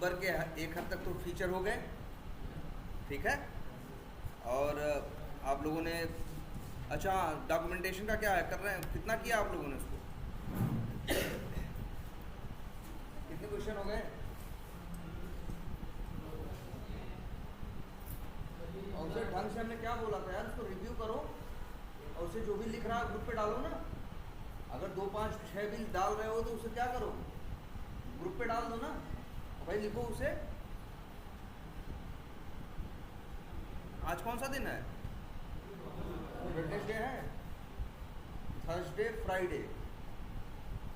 Cucumber के एक हद तक तो फीचर हो गए, ठीक है। और आप लोगों ने अच्छा डॉक्यूमेंटेशन का क्या है, कर रहे हैं, कितना किया आप लोगों ने उसको, कितने क्वेश्चन हो गए? और उसे ढंग से हमने क्या बोला था यार, उसको रिव्यू करो और उसे जो भी लिख रहा है ग्रुप पे डालो ना। अगर 2 5 6 भी डाल रहे हो तो उसे क्या करो, ग्रुप पे डाल दो ना भाई, लिखो उसे। आज कौन सा दिन है? वेडनेसडे है, थर्सडे, फ्राइडे,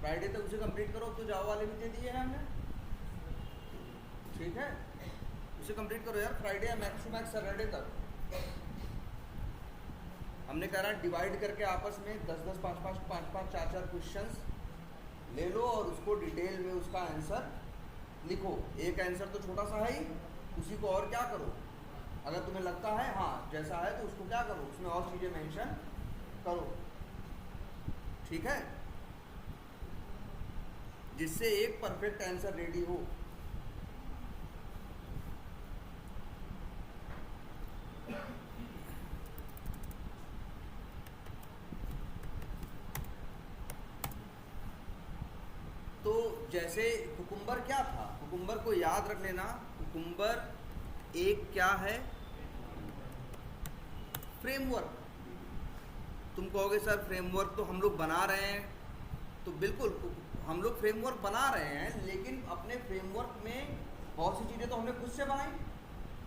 फ्राइडे तक उसे कंप्लीट करो। तो जावा वाले भी दे दिए हैं हमने, ठीक है, उसे कंप्लीट करो यार, फ्राइडे या मैक्स टू मैक्स सैटरडे तक। हमने कह रहा है डिवाइड करके आपस में 10-10, 5-5, 5-5, 4-4 क्वेश्चंस ले लो और उसको डिटेल में उसका आंसर लिखो। एक आंसर तो छोटा सा है ही, उसी को और क्या करो, अगर तुम्हें लगता है हाँ जैसा है तो उसको क्या करो, उसमें और चीज़ें मेंशन करो, ठीक है, जिससे एक परफेक्ट आंसर रेडी हो। तो जैसे कुकुम्बर क्या था, कुकुम्बर को याद रख लेना। कुकुम्बर एक क्या है, फ्रेमवर्क। तुम कहोगे सर फ्रेमवर्क तो हम लोग बना रहे हैं, तो बिल्कुल हम लोग फ्रेमवर्क बना रहे हैं, लेकिन अपने फ्रेमवर्क में बहुत सी चीज़ें तो हमने खुद से बनाई,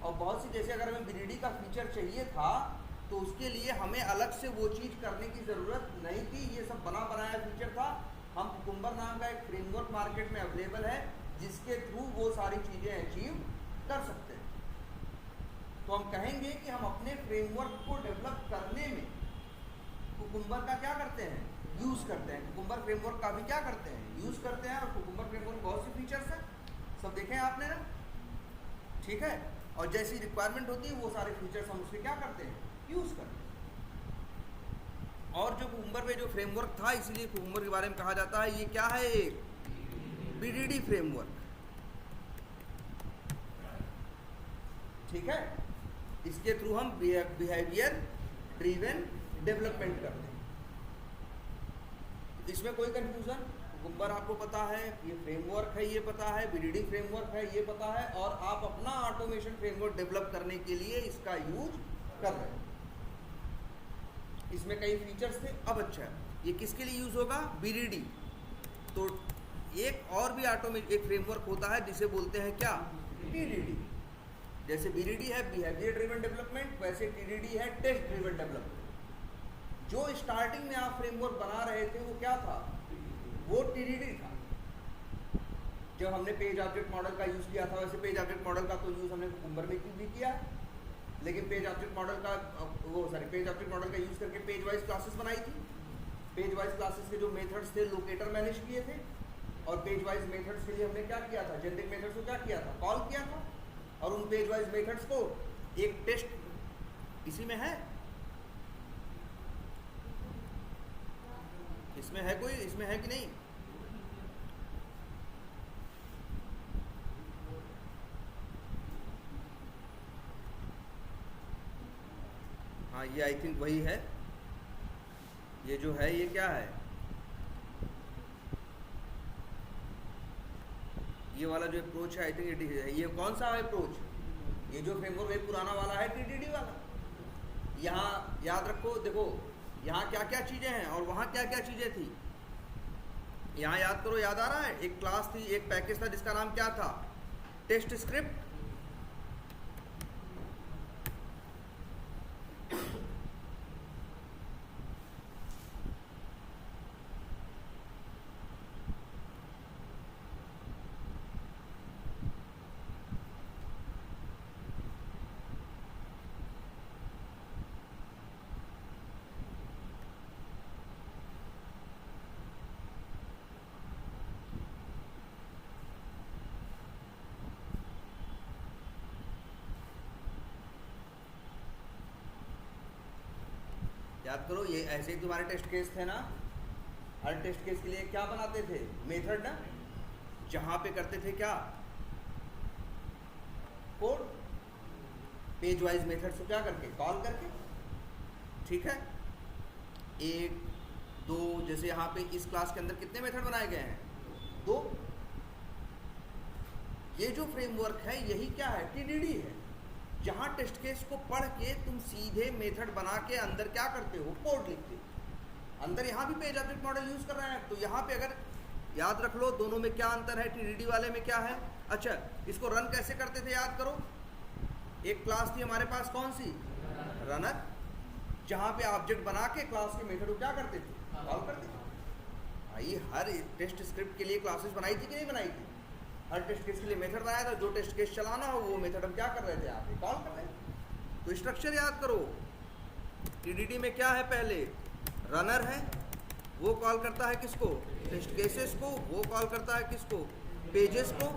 और बहुत सी, जैसे अगर हमें BDD का फीचर चाहिए था तो उसके लिए हमें अलग से वो चीज़ करने की ज़रूरत नहीं थी, ये सब बना बनाया फीचर था। हम कुकुम्बर नाम का एक फ्रेमवर्क मार्केट में अवेलेबल है जिसके थ्रू वो सारी चीज़ें अचीव कर सकते हैं। तो हम कहेंगे कि हम अपने फ्रेमवर्क को डेवलप करने में कुकुम्बर का क्या करते हैं, यूज़ करते हैं। कुकुम्बर फ्रेमवर्क का भी क्या करते हैं, यूज़ करते हैं। और कुकुम्बर फ्रेमवर्क बहुत सी फीचर्स हैं, सब देखे हैं आपने ना, ठीक है। और जैसी रिक्वायरमेंट होती है वो सारे फीचर्स हम उसके क्या करते हैं, यूज़ करते हैं। और जो कुकुम्बर में जो फ्रेमवर्क था, इसीलिए कुकुम्बर के बारे में कहा जाता है ये क्या है, एक BDD फ्रेमवर्क, ठीक है। इसके थ्रू हम बिहेवियर ड्रिवन डेवलपमेंट करते हैं। इसमें कोई कंफ्यूजन, कुकुम्बर आपको पता है, ये फ्रेमवर्क है ये पता है, BDD फ्रेमवर्क है ये पता है, और आप अपना ऑटोमेशन फ्रेमवर्क डेवलप करने के लिए इसका यूज कर रहे हैं। इसमें कई फीचर्स थे, अब अच्छा है ये किसके लिए यूज होगा, BDD। तो एक और भी एक फ्रेमवर्क होता है जिसे बोलते हैं क्या, TDD। जैसे BDD है बिहेवियर ड्रिवन डेवलपमेंट, वैसे TDD है टेस्ट ड्रिवन डेवलपमेंट। जो स्टार्टिंग में आप फ्रेमवर्क बना रहे थे वो क्या था, वो TDD था। जब हमने पेज ऑब्जेक्ट मॉडल का यूज़ किया था, वैसे पेज ऑब्जेक्ट मॉडल का तो यूज़ हमने कुकुम्बर में भी किया है, लेकिन पेज ऑब्जेक्ट मॉडल का पेज ऑब्जेक्ट मॉडल का यूज़ करके पेज वाइज क्लासेस बनाई थी। पेज वाइज क्लासेस के जो मेथड्स थे लोकेटर मैनेज किए थे, और पेज वाइज मेथड्स के लिए हमने क्या किया था, जेनरिक मेथड्स को क्या किया था, कॉल किया था। और उन पेज वाइज मेथड्स को एक टेस्ट इसी में है, इसमें है कोई, इसमें है कि नहीं, हाँ ये आई थिंक वही है, ये जो है ये क्या है, ये वाला जो अप्रोच है आई थिंक ये कौन सा अप्रोच, ये जो फ्रेमवर्क है पुराना वाला है TDD वाला। यहाँ याद रखो, देखो यहाँ क्या क्या चीज़ें हैं और वहाँ क्या क्या चीज़ें थी, यहाँ याद करो, याद आ रहा है, एक क्लास थी, एक पैकेज था जिसका नाम क्या था, टेस्ट स्क्रिप्ट। याद करो, ये ऐसे ही तुम्हारे टेस्ट केस थे ना, हर टेस्ट केस के लिए क्या बनाते थे, मेथड ना, जहाँ पे करते थे क्या, कोड, पेज वाइज मेथड्स को क्या करके, कॉल करके, ठीक है। एक दो, जैसे यहाँ पे इस क्लास के अंदर कितने मेथड बनाए गए हैं, 2। ये जो फ्रेमवर्क है यही क्या है, टीडीडी है, जहाँ टेस्ट केस को पढ़ के तुम सीधे मेथड बना के अंदर क्या करते हो, कोड लिखते हो। अंदर यहाँ भी पेज ऑब्जेक्ट मॉडल यूज कर रहे हैं, तो यहाँ पे अगर याद रख लो दोनों में क्या अंतर है, टीडीडी वाले में क्या है। अच्छा, इसको रन कैसे करते थे याद करो। एक क्लास थी हमारे पास, कौन सी, रनर, जहाँ पे ऑब्जेक्ट बना के क्लास के मेथड को क्या करते थे, कॉल करते थे। भाई हर टेस्ट स्क्रिप्ट के लिए क्लासेस बनाई थी कि नहीं बनाई थी, हर टेस्ट केस के लिए मेथड बनाया था, जो टेस्ट केस चलाना हो वो मेथड हम क्या कर रहे थे, यहाँ पे कॉल कर रहे थे। तो स्ट्रक्चर याद करो, टीडीडी में क्या है, पहले रनर है, वो कॉल करता है किसको, टेस्ट केसेस को, वो कॉल करता है किसको, पेजेस को,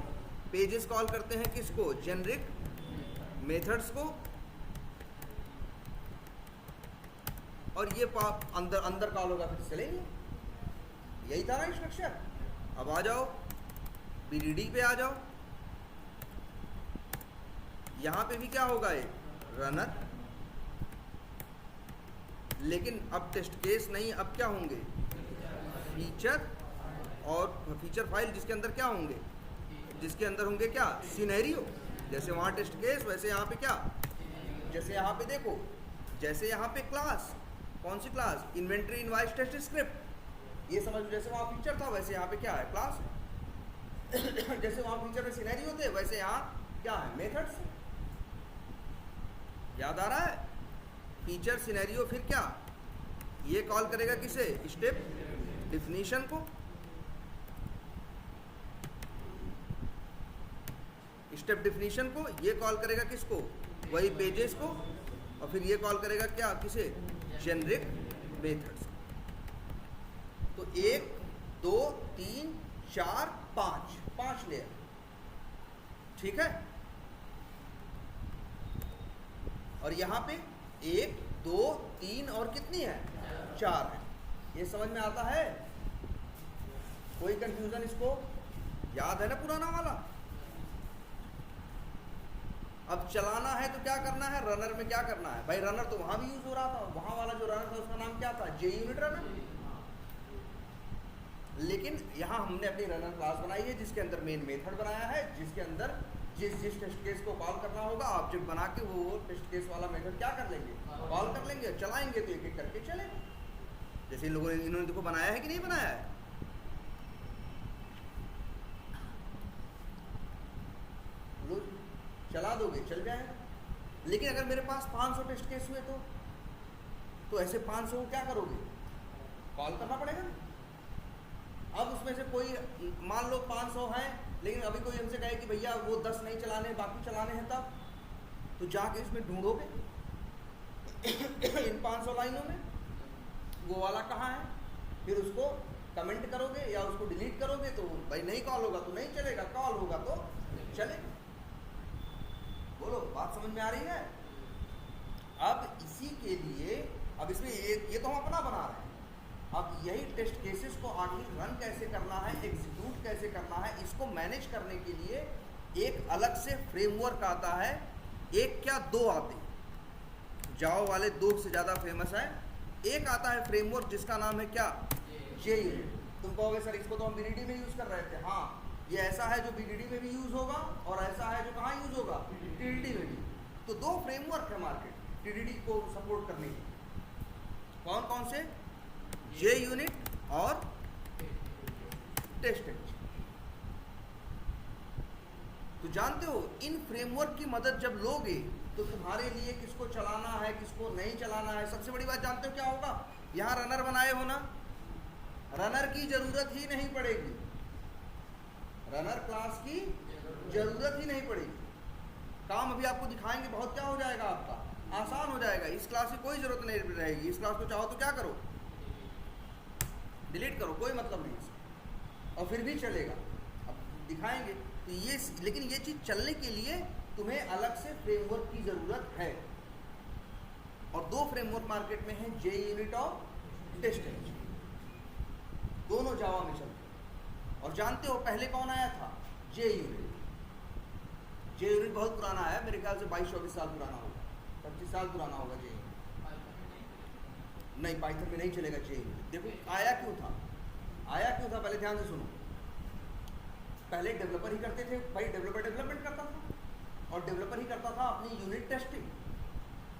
पेजेस कॉल करते हैं किसको, जेनरिक मेथड्स को, और ये अंदर अंदर कॉल होगा, फिर चलेंगे। यही था ना स्ट्रक्चर। अब आ जाओ बीडीडी पे, आ जाओ, यहां पे भी क्या होगा, एक रनर, लेकिन अब टेस्ट केस नहीं, अब क्या होंगे, फीचर, और फीचर फाइल जिसके अंदर क्या होंगे, जिसके अंदर होंगे क्या, सिनेरियो। जैसे वहां टेस्ट केस, वैसे यहाँ पे क्या, जैसे यहाँ पे देखो, जैसे यहाँ पे क्लास, कौन सी class, inventory invoice test script, ये समझ लो। जैसे वहाँ फीचर था वैसे यहाँ पे क्या है, क्लास है। जैसे वहाँ फीचर में सिनेरियो थे, वैसे यहाँ क्या है, मेथड्स। याद आ रहा है, फीचर, सिनेरियो, फिर क्या, ये कॉल करेगा किसे, स्टेप डिफिनीशन को, स्टेप डिफिनीशन को, ये कॉल करेगा किसको, वही पेजेस को, और फिर ये कॉल करेगा क्या, किसे, जेनरिक मेथड्स। तो 1 2 3 4 5 लेयर, ठीक है। और यहाँ पे 1 2 3 और कितनी है, 4 है। ये समझ में आता है, कोई कंफ्यूजन, इसको याद है ना पुराना वाला। अब चलाना है तो क्या करना है, रनर में क्या करना है, भाई रनर तो वहां भी यूज हो रहा था, वहां वाला जो रनर था उसका नाम क्या था, JUnit रनर। लेकिन यहाँ हमने अपनी रनर क्लास बनाई है जिसके अंदर मेन मेथड बनाया है, जिसके अंदर जिस टेस्ट केस को कॉल करना होगा ऑब्जेक्ट बना के वो टेस्ट केस वाला मेथड क्या कर लेंगे, कॉल कर लेंगे। चलाएंगे तो एक एक करके चलेंगे। जैसे इन लोगों ने, इन्होंने देखो बनाया है कि नहीं बनाया है, चला दोगे चल जाएगा। लेकिन अगर मेरे पास 500 टेस्ट केस हुए तो ऐसे 500 को क्या करोगे, कॉल करना पड़ेगा। अब उसमें से कोई, मान लो 500 हैं, लेकिन अभी कोई हमसे कहे कि भैया वो 10 नहीं चलाने, बाकी चलाने हैं, तब तो जाके इसमें ढूंढोगे इन 500 लाइनों में वो वाला कहाँ है, फिर उसको कमेंट करोगे या उसको डिलीट करोगे। तो भाई नहीं कॉल होगा तो नहीं चलेगा, कॉल होगा तो चलेगा। बोलो बात समझ में आ रही है। अब इसी के लिए, अब इसमें ये तो हम अपना बना रहे हैं, अब यही टेस्ट केसेस को आखिर रन कैसे करना है, एग्जीक्यूट कैसे करना है, इसको मैनेज करने के लिए एक अलग से फ्रेमवर्क आता है। एक क्या, 2 आते हैं, जावा वाले 2 से ज़्यादा फेमस है। एक आता है फ्रेमवर्क जिसका नाम है क्या, JUnit। तुम कहोगे सर इसको तो हम BDD में यूज़ कर रहे थे। हाँ, ये ऐसा है जो BDD में भी यूज़ होगा और ऐसा है जो कहाँ यूज़ होगा, TDD में भी। तो 2 फ्रेमवर्क है मार्केट TDD को सपोर्ट करने के। कौन कौन से, JUnit और टेस्ट। तो जानते हो इन फ्रेमवर्क की मदद जब लोगे तो तुम्हारे लिए किसको चलाना है किसको नहीं चलाना है, सबसे बड़ी बात जानते हो क्या होगा, यहाँ रनर बनाए हो ना, रनर की जरूरत ही नहीं पड़ेगी, रनर क्लास की जरूरत ही नहीं पड़ेगी। काम अभी आपको दिखाएंगे बहुत क्या हो जाएगा, आपका आसान हो जाएगा। इस क्लास की कोई जरूरत नहीं रहेगी। इस क्लास को चाहो तो क्या करो, डिलीट करो, कोई मतलब नहीं इसका, और फिर भी चलेगा। अब दिखाएंगे तो ये, लेकिन ये चीज़ चलने के लिए तुम्हें अलग से फ्रेमवर्क की ज़रूरत है। और 2 फ्रेमवर्क मार्केट में हैं, JUnit और टेस्ट। दोनों जावा में चलते हैं। और जानते हो पहले कौन आया था, JUnit। जे यूनिट बहुत पुराना है, मेरे ख्याल से 22-24 साल पुराना होगा, 25 साल पुराना होगा जे यूनिट। नहीं, पाइथन में नहीं चलेगा जे यूनिट। देखो आया क्यों था, पहले ध्यान से सुनो। पहले डेवलपर ही करते थे भाई, डेवलपर डेवलपमेंट करता था और डेवलपर ही करता था अपनी यूनिट टेस्टिंग।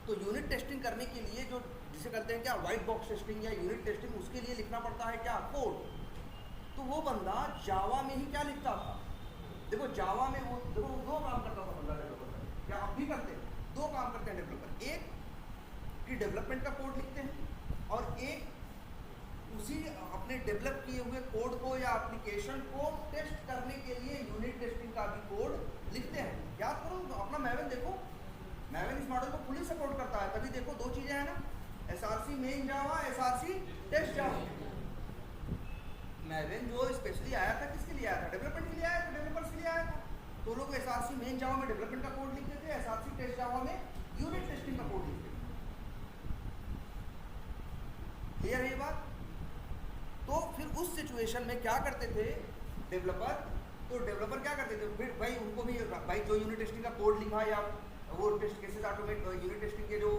तो यूनिट टेस्टिंग करने के लिए जो जिसे कहते हैं क्या व्हाइट बॉक्स टेस्टिंग या यूनिट टेस्टिंग, उसके लिए लिखना पड़ता है क्या, कोड। तो वो बंदा जावा में ही क्या लिखता था, देखो जावा में वो देखो दो काम करता था बंदा डेवलपर, क्या आप भी करते हैं, दो काम करते हैं डेवलपर। एक कि डेवलपमेंट का कोड लिखते हैं और एक उसी अपने डेवलप किए हुए कोड को या एप्लीकेशन को टेस्ट करने के लिए यूनिट टेस्टिंग का भी कोड लिखते हैं। याद करो तो अपना मैवन देखो, मैवन इस मॉडल को फुली सपोर्ट करता है। तभी देखो दो चीजें हैं ना, एसआरसी मेन जावा, एसआरसी टेस्ट जावा। मैवन जो स्पेशली आया था किसके लिए आया था, डेवलपमेंट के लिए आया था, डेवलपर्स के लिए आया था। तो लोग एसआरसी मेन जावा में डेवलपमेंट का कोड लिखते थे, एसआरसी टेस्ट जावा में यूनिट टेस्टिंग का कोड लिखते थे। क्लियर है ये बात। तो फिर उस सिचुएशन में क्या करते थे डेवलपर, तो डेवलपर क्या करते थे फिर भाई, उनको भी भाई जो यूनिट टेस्टिंग का कोड लिखा या वो test cases automate, unit testing के जो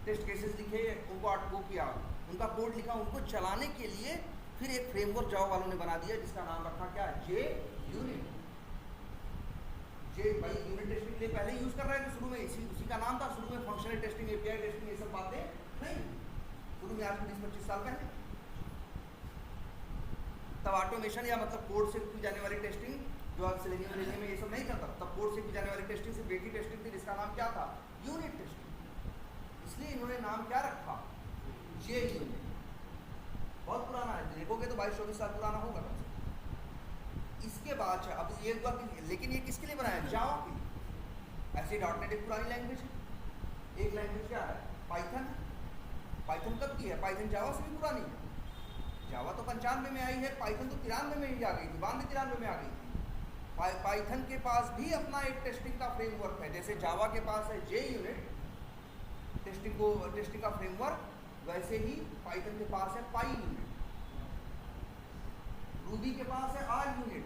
टेस्ट केसेस लिखे उनको वो किया, उनका कोड लिखा, उनको चलाने के लिए फिर एक फ्रेमवर्क जावा वालों ने बना दिया जिसका नाम रखा क्या, जे यूनिट। जे भाई यूनिट टेस्टिंग के लिए पहले यूज कर रहे थे, शुरू में उसी का नाम था। शुरू में फंक्शनल टेस्टिंग, एपीआई टेस्टिंग, ये सब बातें नहीं, शुरू में आज 20-25 साल पहले। तब ऑटोमेशन या मतलब कोड से की जाने वाली टेस्टिंग जो आप सेलेनियम में ये सब नहीं करता, तब कोड से की जाने वाली टेस्टिंग से बेटी टेस्टिंग थी जिसका नाम क्या था, यूनिट टेस्टिंग। इसलिए इन्होंने नाम क्या रखा, जे यूनिट। बहुत पुराना है, देखोगे तो 22-24 साल पुराना होगा कम से कम। इसके बाद अब ये हुआ कि लेकिन ये किसके लिए बनाया, जावा के लिए। ऐसे डॉट नेट एक पुरानी लैंग्वेज है, एक लैंग्वेज क्या है, पाइथन। पाइथन कब की है, पाइथन जावा से भी पुरानी है। जावा तो 95 में आई है, पाइथन तो 93 में ही आ गई थी, 92-93 में आ गई थी। पाइथन के पास भी अपना एक टेस्टिंग का फ्रेमवर्क है, जैसे जावा के पास है जे यूनिट टेस्टिंग का फ्रेमवर्क, वैसे ही पाइथन के पास है पाई यूनिट, रूबी के पास है आर यूनिट,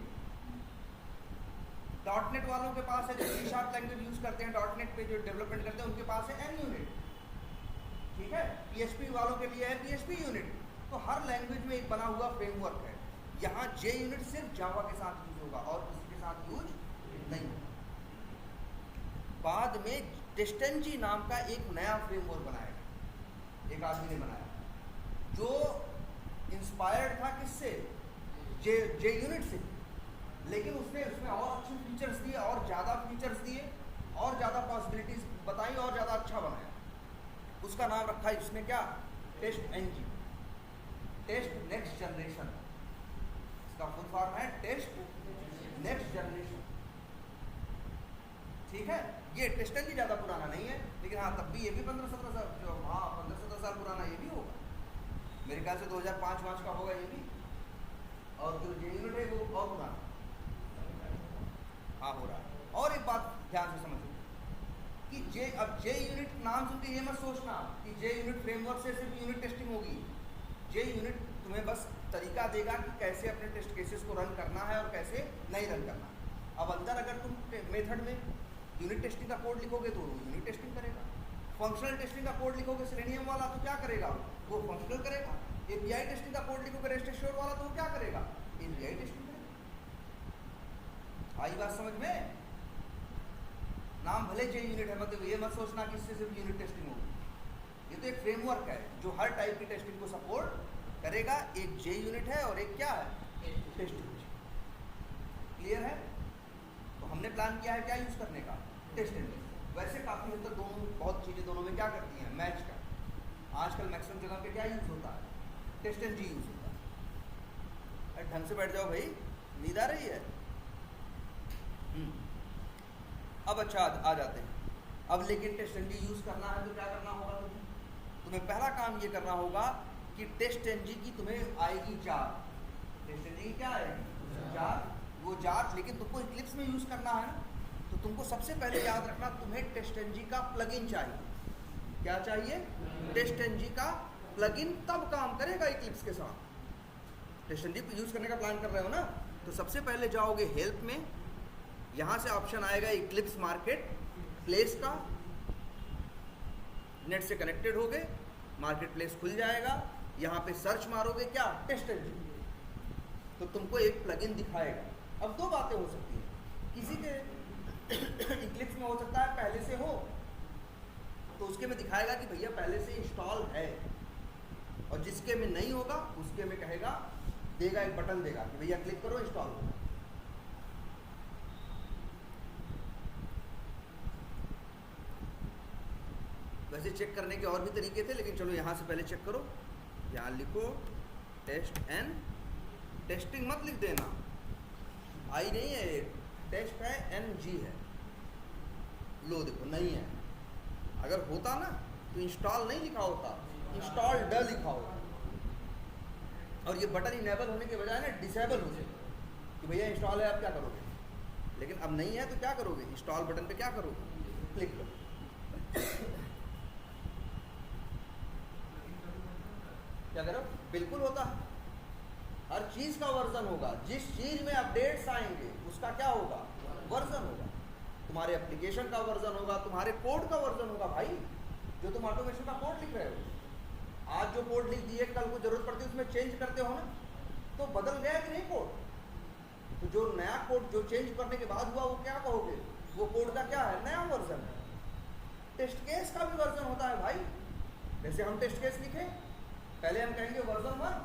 डॉट नेट वालों के पास है जो C# लैंग्वेज यूज करते हैं, डॉट नेट पे जो डेवलपमेंट करते हैं उनके पास है एन यूनिट। ठीक है, PHP वालों के लिए है PHP यूनिट। तो हर लैंग्वेज में एक बना हुआ फ्रेमवर्क है। यहाँ जे यूनिट सिर्फ जावा के साथ यूज होगा और किसी के साथ यूज नहीं होगा। बाद में टेस्टेंजी नाम का एक नया फ्रेमवर्क बनाएगा, एक आदमी ने बनाया, जो इंस्पायर्ड था किससे, जे यूनिट से। लेकिन उसने उसमें और अच्छे फीचर्स दिए, और ज़्यादा फीचर्स दिए, और ज़्यादा पॉसिबिलिटीज बताई, और ज़्यादा अच्छा बनाया। उसका नाम रखा है उसने क्या, test NG, test next generation. इसका फुल फॉर्म है टेस्ट नेक्स्ट जनरेशन। ठीक है, ये टेस्ट एनजी ज़्यादा पुराना नहीं है, लेकिन हाँ तब भी ये भी 15-17 साल, जो हाँ 15-17 साल पुराना ये भी होगा, मेरे ख्याल से 2005 का होगा ये भी। और जो जे यूनिट है वो और पुराना हाँ हो रहा है। और एक बात ध्यान से समझो कि अब जे यूनिट नाम सुन के ये मत सोचना कि जे यूनिट फ्रेमवर्क से सिर्फ यूनिट टेस्टिंग होगी। जे यूनिट तुम्हें बस तरीका देगा कि कैसे अपने टेस्ट केसेस को रन करना है और कैसे नहीं रन करना। अब अंदर अगर तुम मेथड में यूनिट टेस्टिंग का कोड लिखोगे तो वो यूनिट टेस्टिंग करेगा, फंक्शनल टेस्टिंग का कोड लिखोगे सेलेनियम वाला तो क्या करेगा, वो फंक्शनल करेगा। एपीआई टेस्टिंग का कोड लिखोगे रेस्ट एश्योर्ड वाला तो वो क्या करेगा, एपीआई टेस्टिंग करेगा। आई बात समझ में। नाम भले जे यूनिट है, मतलब ये मत सोचना कि इससे सिर्फ यूनिट टेस्टिंग होगी। ये तो एक फ्रेमवर्क है जो हर टाइप की टेस्टिंग को सपोर्ट करेगा। एक जे यूनिट है और एक क्या है, टेस्टिंग। क्लियर है। तो हमने प्लान किया है क्या यूज करने का, टेस्टिंग। वैसे काफ़ी हद तक दोनों बहुत चीज़ें दोनों में क्या करती हैं, मैच का। आजकल मैक्सिमम जगह पे क्या यूज होता है, टेस्ट एंड जी यूज होता है। अरे ढंग से बैठ जाओ भाई, नींद आ रही है। अब अच्छा आ जाते हैं। अब लेकिन टेस्ट एंड जी यूज करना है तो क्या करना होगा, तुम्हें पहला काम ये करना होगा कि टेस्ट एंड जी की तुम्हें आएगी जार। टेस्ट एंड जी की क्या आएगी, जार। वो जार लेकिन तुमको इक्लिप्स में यूज करना है ना, तो तुमको सबसे पहले याद रखना तुम्हें टेस्ट एंड जी का प्लगइन चाहिए। क्या चाहिए, टेस्ट एंड जी का प्लगइन, तब काम करेगा इक्लिप्स के साथ। टेस्ट एंड जी यूज करने का प्लान कर रहे हो ना, तो सबसे पहले जाओगे हेल्प में, यहाँ से ऑप्शन आएगा इक्लिप्स मार्केट प्लेस का, नेट से कनेक्टेड हो गए, मार्केट प्लेस खुल जाएगा। यहाँ पे सर्च मारोगे क्या, टेस्ट इंजन, तो तुमको एक प्लगइन दिखाएगा। अब दो बातें हो सकती हैं, किसी के इक्लिप्स में हो सकता है पहले से हो, तो उसके में दिखाएगा कि भैया पहले से इंस्टॉल है, और जिसके में नहीं होगा उसके में कहेगा, देगा एक बटन देगा कि भैया क्लिक करो इंस्टॉल हो। वैसे चेक करने के और भी तरीके थे, लेकिन चलो यहाँ से पहले चेक करो। यहाँ लिखो टेस्ट एन, टेस्टिंग मत लिख देना, आई नहीं है, टेस्ट है, एन जी है। लो देखो नहीं है, अगर होता ना तो इंस्टॉल नहीं लिखा होता, इंस्टॉल्ड लिखा होता, और ये बटन इनेबल होने के बजाय ना डिसेबल हो जाए कि भैया इंस्टॉल है, आप क्या करोगे। लेकिन अब नहीं है तो क्या करोगे, इंस्टॉल बटन पे क्या करोगे, क्लिक करो। क्या करो, बिल्कुल होता है, हर चीज़ का वर्जन होगा, जिस चीज़ में अपडेट्स आएंगे उसका क्या होगा, वर्जन होगा। तुम्हारे एप्लीकेशन का वर्जन होगा, तुम्हारे कोड का वर्जन होगा भाई, जो तुम ऑटोमेशन का कोड लिख रहे हो। आज जो कोड लिख दिए, कल को जरूरत पड़ती है उसमें चेंज करते हो ना, तो बदल गया कि नहीं कोड। तो जो नया कोड जो चेंज करने के बाद हुआ वो क्या कहोगे, वो कोड का क्या है, नया वर्जन है। टेस्ट केस का भी वर्जन होता है भाई, जैसे हम टेस्ट केस लिखे, पहले हम कहेंगे वर्जन 1,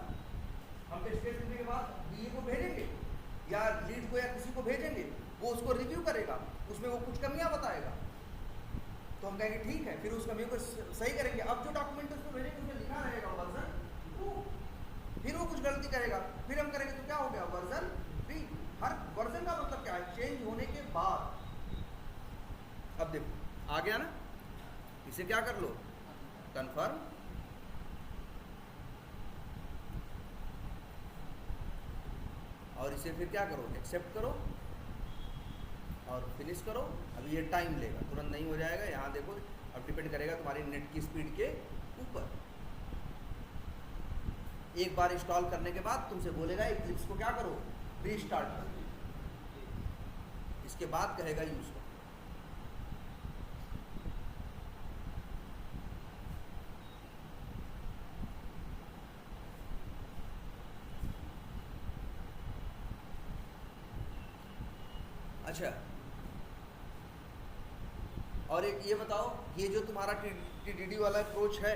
हम टेस्ट केस लिखने के बाद बीए को भेजेंगे या लीड को या किसी को भेजेंगे, वो उसको रिव्यू करेगा, उसमें वो कुछ कमियां बताएगा, तो हम कहेंगे ठीक है, फिर उस कमी को सही करेंगे। अब जो डॉक्यूमेंट उसको भेजेंगे उसमें लिखा रहेगा वर्जन 2, फिर वो कुछ गलती करेगा, फिर हम करेंगे तो क्या हो गया, वर्जन 3। हर वर्जन का मतलब क्या है, चेंज होने के बाद। अब देखो आ गया ना, इसे क्या कर लो, कन्फर्म, और इसे फिर क्या करो, एक्सेप्ट करो और फिनिश करो। अभी ये टाइम लेगा, तुरंत नहीं हो जाएगा। यहाँ देखो, अब डिपेंड करेगा तुम्हारी नेट की स्पीड के ऊपर। एक बार इंस्टॉल करने के बाद तुमसे बोलेगा इक्लिप्स को क्या करो, रीस्टार्ट करो, इसके बाद कहेगा यूज करो। अच्छा, और एक ये बताओ, ये जो तुम्हारा टीडीडी वाला अप्रोच है,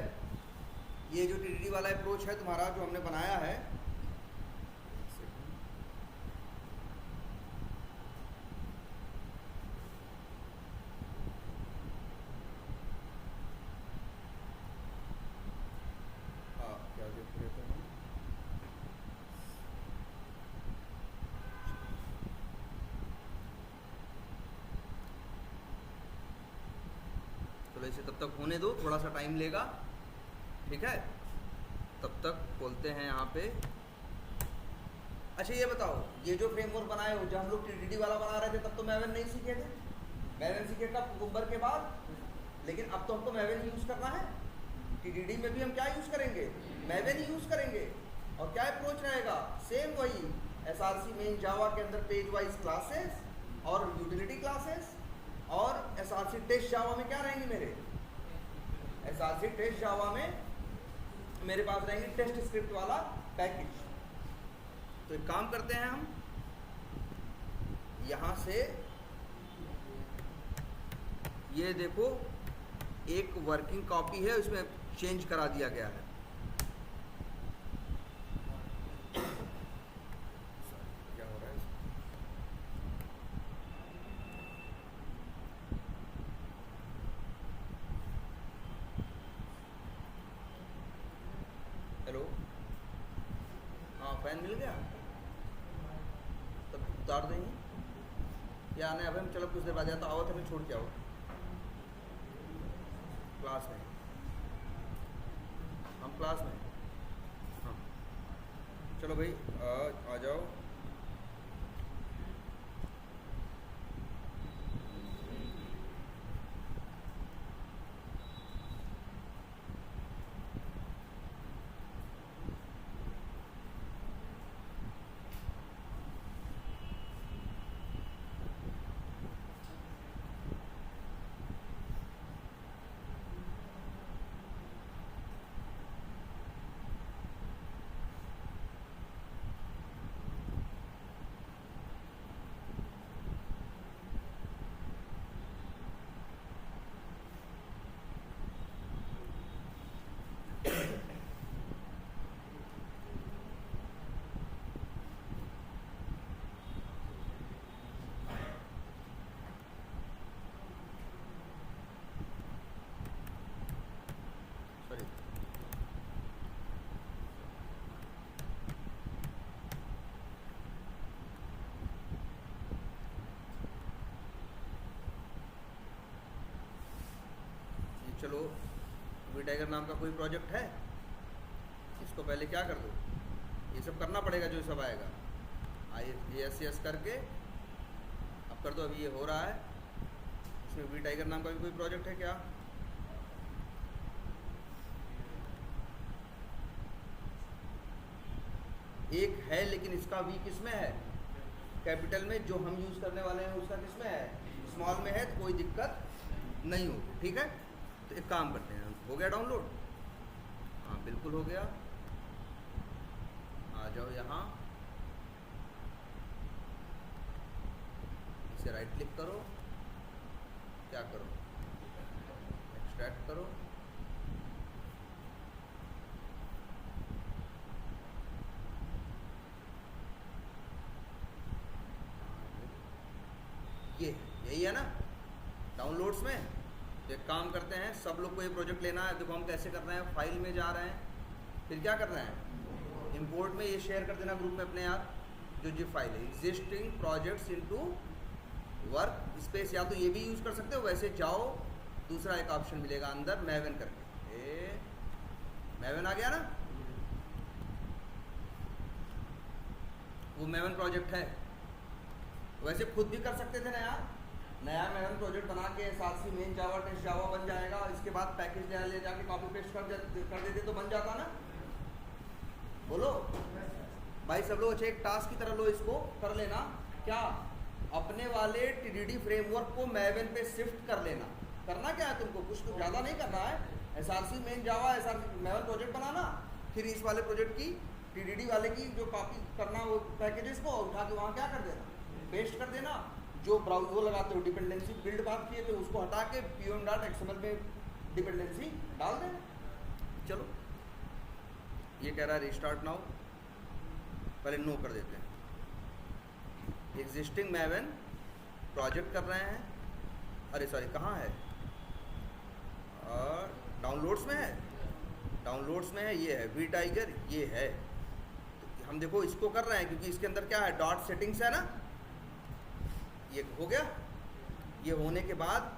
ये जो टीडीडी वाला अप्रोच है तुम्हारा जो हमने बनाया है, हाँ क्या देख रहे थे हम, चलो इसे तब तक होने दो, थोड़ा सा टाइम लेगा, ठीक है। तब तक खोलते हैं यहाँ पे। अच्छा ये बताओ, ये जो फ्रेमवर्क बनाए हो, जब हम लोग टीडीडी वाला बना रहे थे तब तो मैवन नहीं सीखे थे, मैवन सीखे कब, कुकुम्बर के बाद, लेकिन अब तो हमको मैवन यूज़ करना है। टीडीडी में भी हम क्या यूज़ करेंगे, मैवन यूज़ करेंगे। और क्या अप्रोच रहेगा, सेम वही, एसआरसी मेन जावा के अंदर पेज वाइज क्लासेस और यूटिलिटी क्लासेस, और एसआरसी टेस्ट जावा में क्या रहेंगे मेरे, एसआरसी टेस्ट जावा में मेरे पास रहेंगे टेस्ट स्क्रिप्ट वाला पैकेज। तो एक काम करते हैं हम, यहाँ से ये देखो एक वर्किंग कॉपी है, उसमें चेंज करा दिया गया है। क्या हो रहा है इसमें? हेलो, हाँ फैन मिल गया, तब उतार देंगे या आने, अब हम चलो कुछ देर बाद जाता, आओ तो हमें छोड़ के आओ क्लास में, हम क्लास में, हाँ चलो भाई आ जाओ। चलो वी टाइगर नाम का कोई प्रोजेक्ट है, इसको पहले क्या कर दो, ये सब करना पड़ेगा जो सब आएगा, यस करके अब कर दो। अभी ये हो रहा है, इसमें वी टाइगर नाम का भी कोई प्रोजेक्ट है क्या? एक है, लेकिन इसका वी किस में है? कैपिटल में। जो हम यूज़ करने वाले हैं उसका किस में है? स्मॉल में है, तो कोई दिक्कत नहीं होगी। ठीक है, तो एक काम करते हैं, हो गया डाउनलोड? हाँ बिल्कुल हो गया। आ जाओ यहाँ, इसे राइट क्लिक करो, क्या करो, एक्सट्रैक्ट करो, ये यही है ना डाउनलोड्स में। तो एक काम करते हैं, सब लोग को ये प्रोजेक्ट लेना है। देखो हम कैसे कर रहे हैं, फाइल में जा रहे हैं, फिर क्या करना है, इंपोर्ट में ये शेयर कर देना ग्रुप में अपने यार, जो जी फाइल है existing projects into work space, या तो ये भी यूज़ कर सकते हो, वैसे जाओ दूसरा एक ऑप्शन मिलेगा अंदर मैवन करके, मैवन आ गया ना, वो मैवन प्रोजेक्ट है। वैसे खुद भी कर सकते थे ना यार, नया मैवन प्रोजेक्ट बना के साथ ही मेन जावा टेस्ट जावा बन जाएगा, इसके बाद पैकेज ले जाके कॉपी पेस्ट कर देते तो बन जाता ना। बोलो भाई सब लोग, अच्छा एक टास्क की तरह लो, इसको कर लेना, क्या अपने वाले टीडीडी फ्रेमवर्क को मैवन पे शिफ्ट कर लेना। करना क्या है तुमको, कुछ तो ज़्यादा नहीं करना है, एसआरसी मेन जावा एसआरसी मैवन प्रोजेक्ट बनाना, फिर इस वाले प्रोजेक्ट की टीडीडी वाले की जो कॉपी करना वो पैकेजेस को उठा के वहाँ क्या कर देना, पेस्ट कर देना। जो ब्राउज वो लगाते हो डिपेंडेंसी बिल्ड बात किए थे उसको हटा के pom.xml में डिपेंडेंसी डाल देना। चलो ये कह रहा है रिस्टार्ट नाउ, पहले नो कर देते हैं। एग्जिस्टिंग मैवन प्रोजेक्ट कर रहे हैं, अरे सॉरी कहाँ है, और डाउनलोड्स में है, डाउनलोड्स में है, ये है वी टाइगर, ये है। तो हम देखो इसको कर रहे हैं क्योंकि इसके अंदर क्या है, डॉट सेटिंग्स है ना, ये हो गया। ये होने के बाद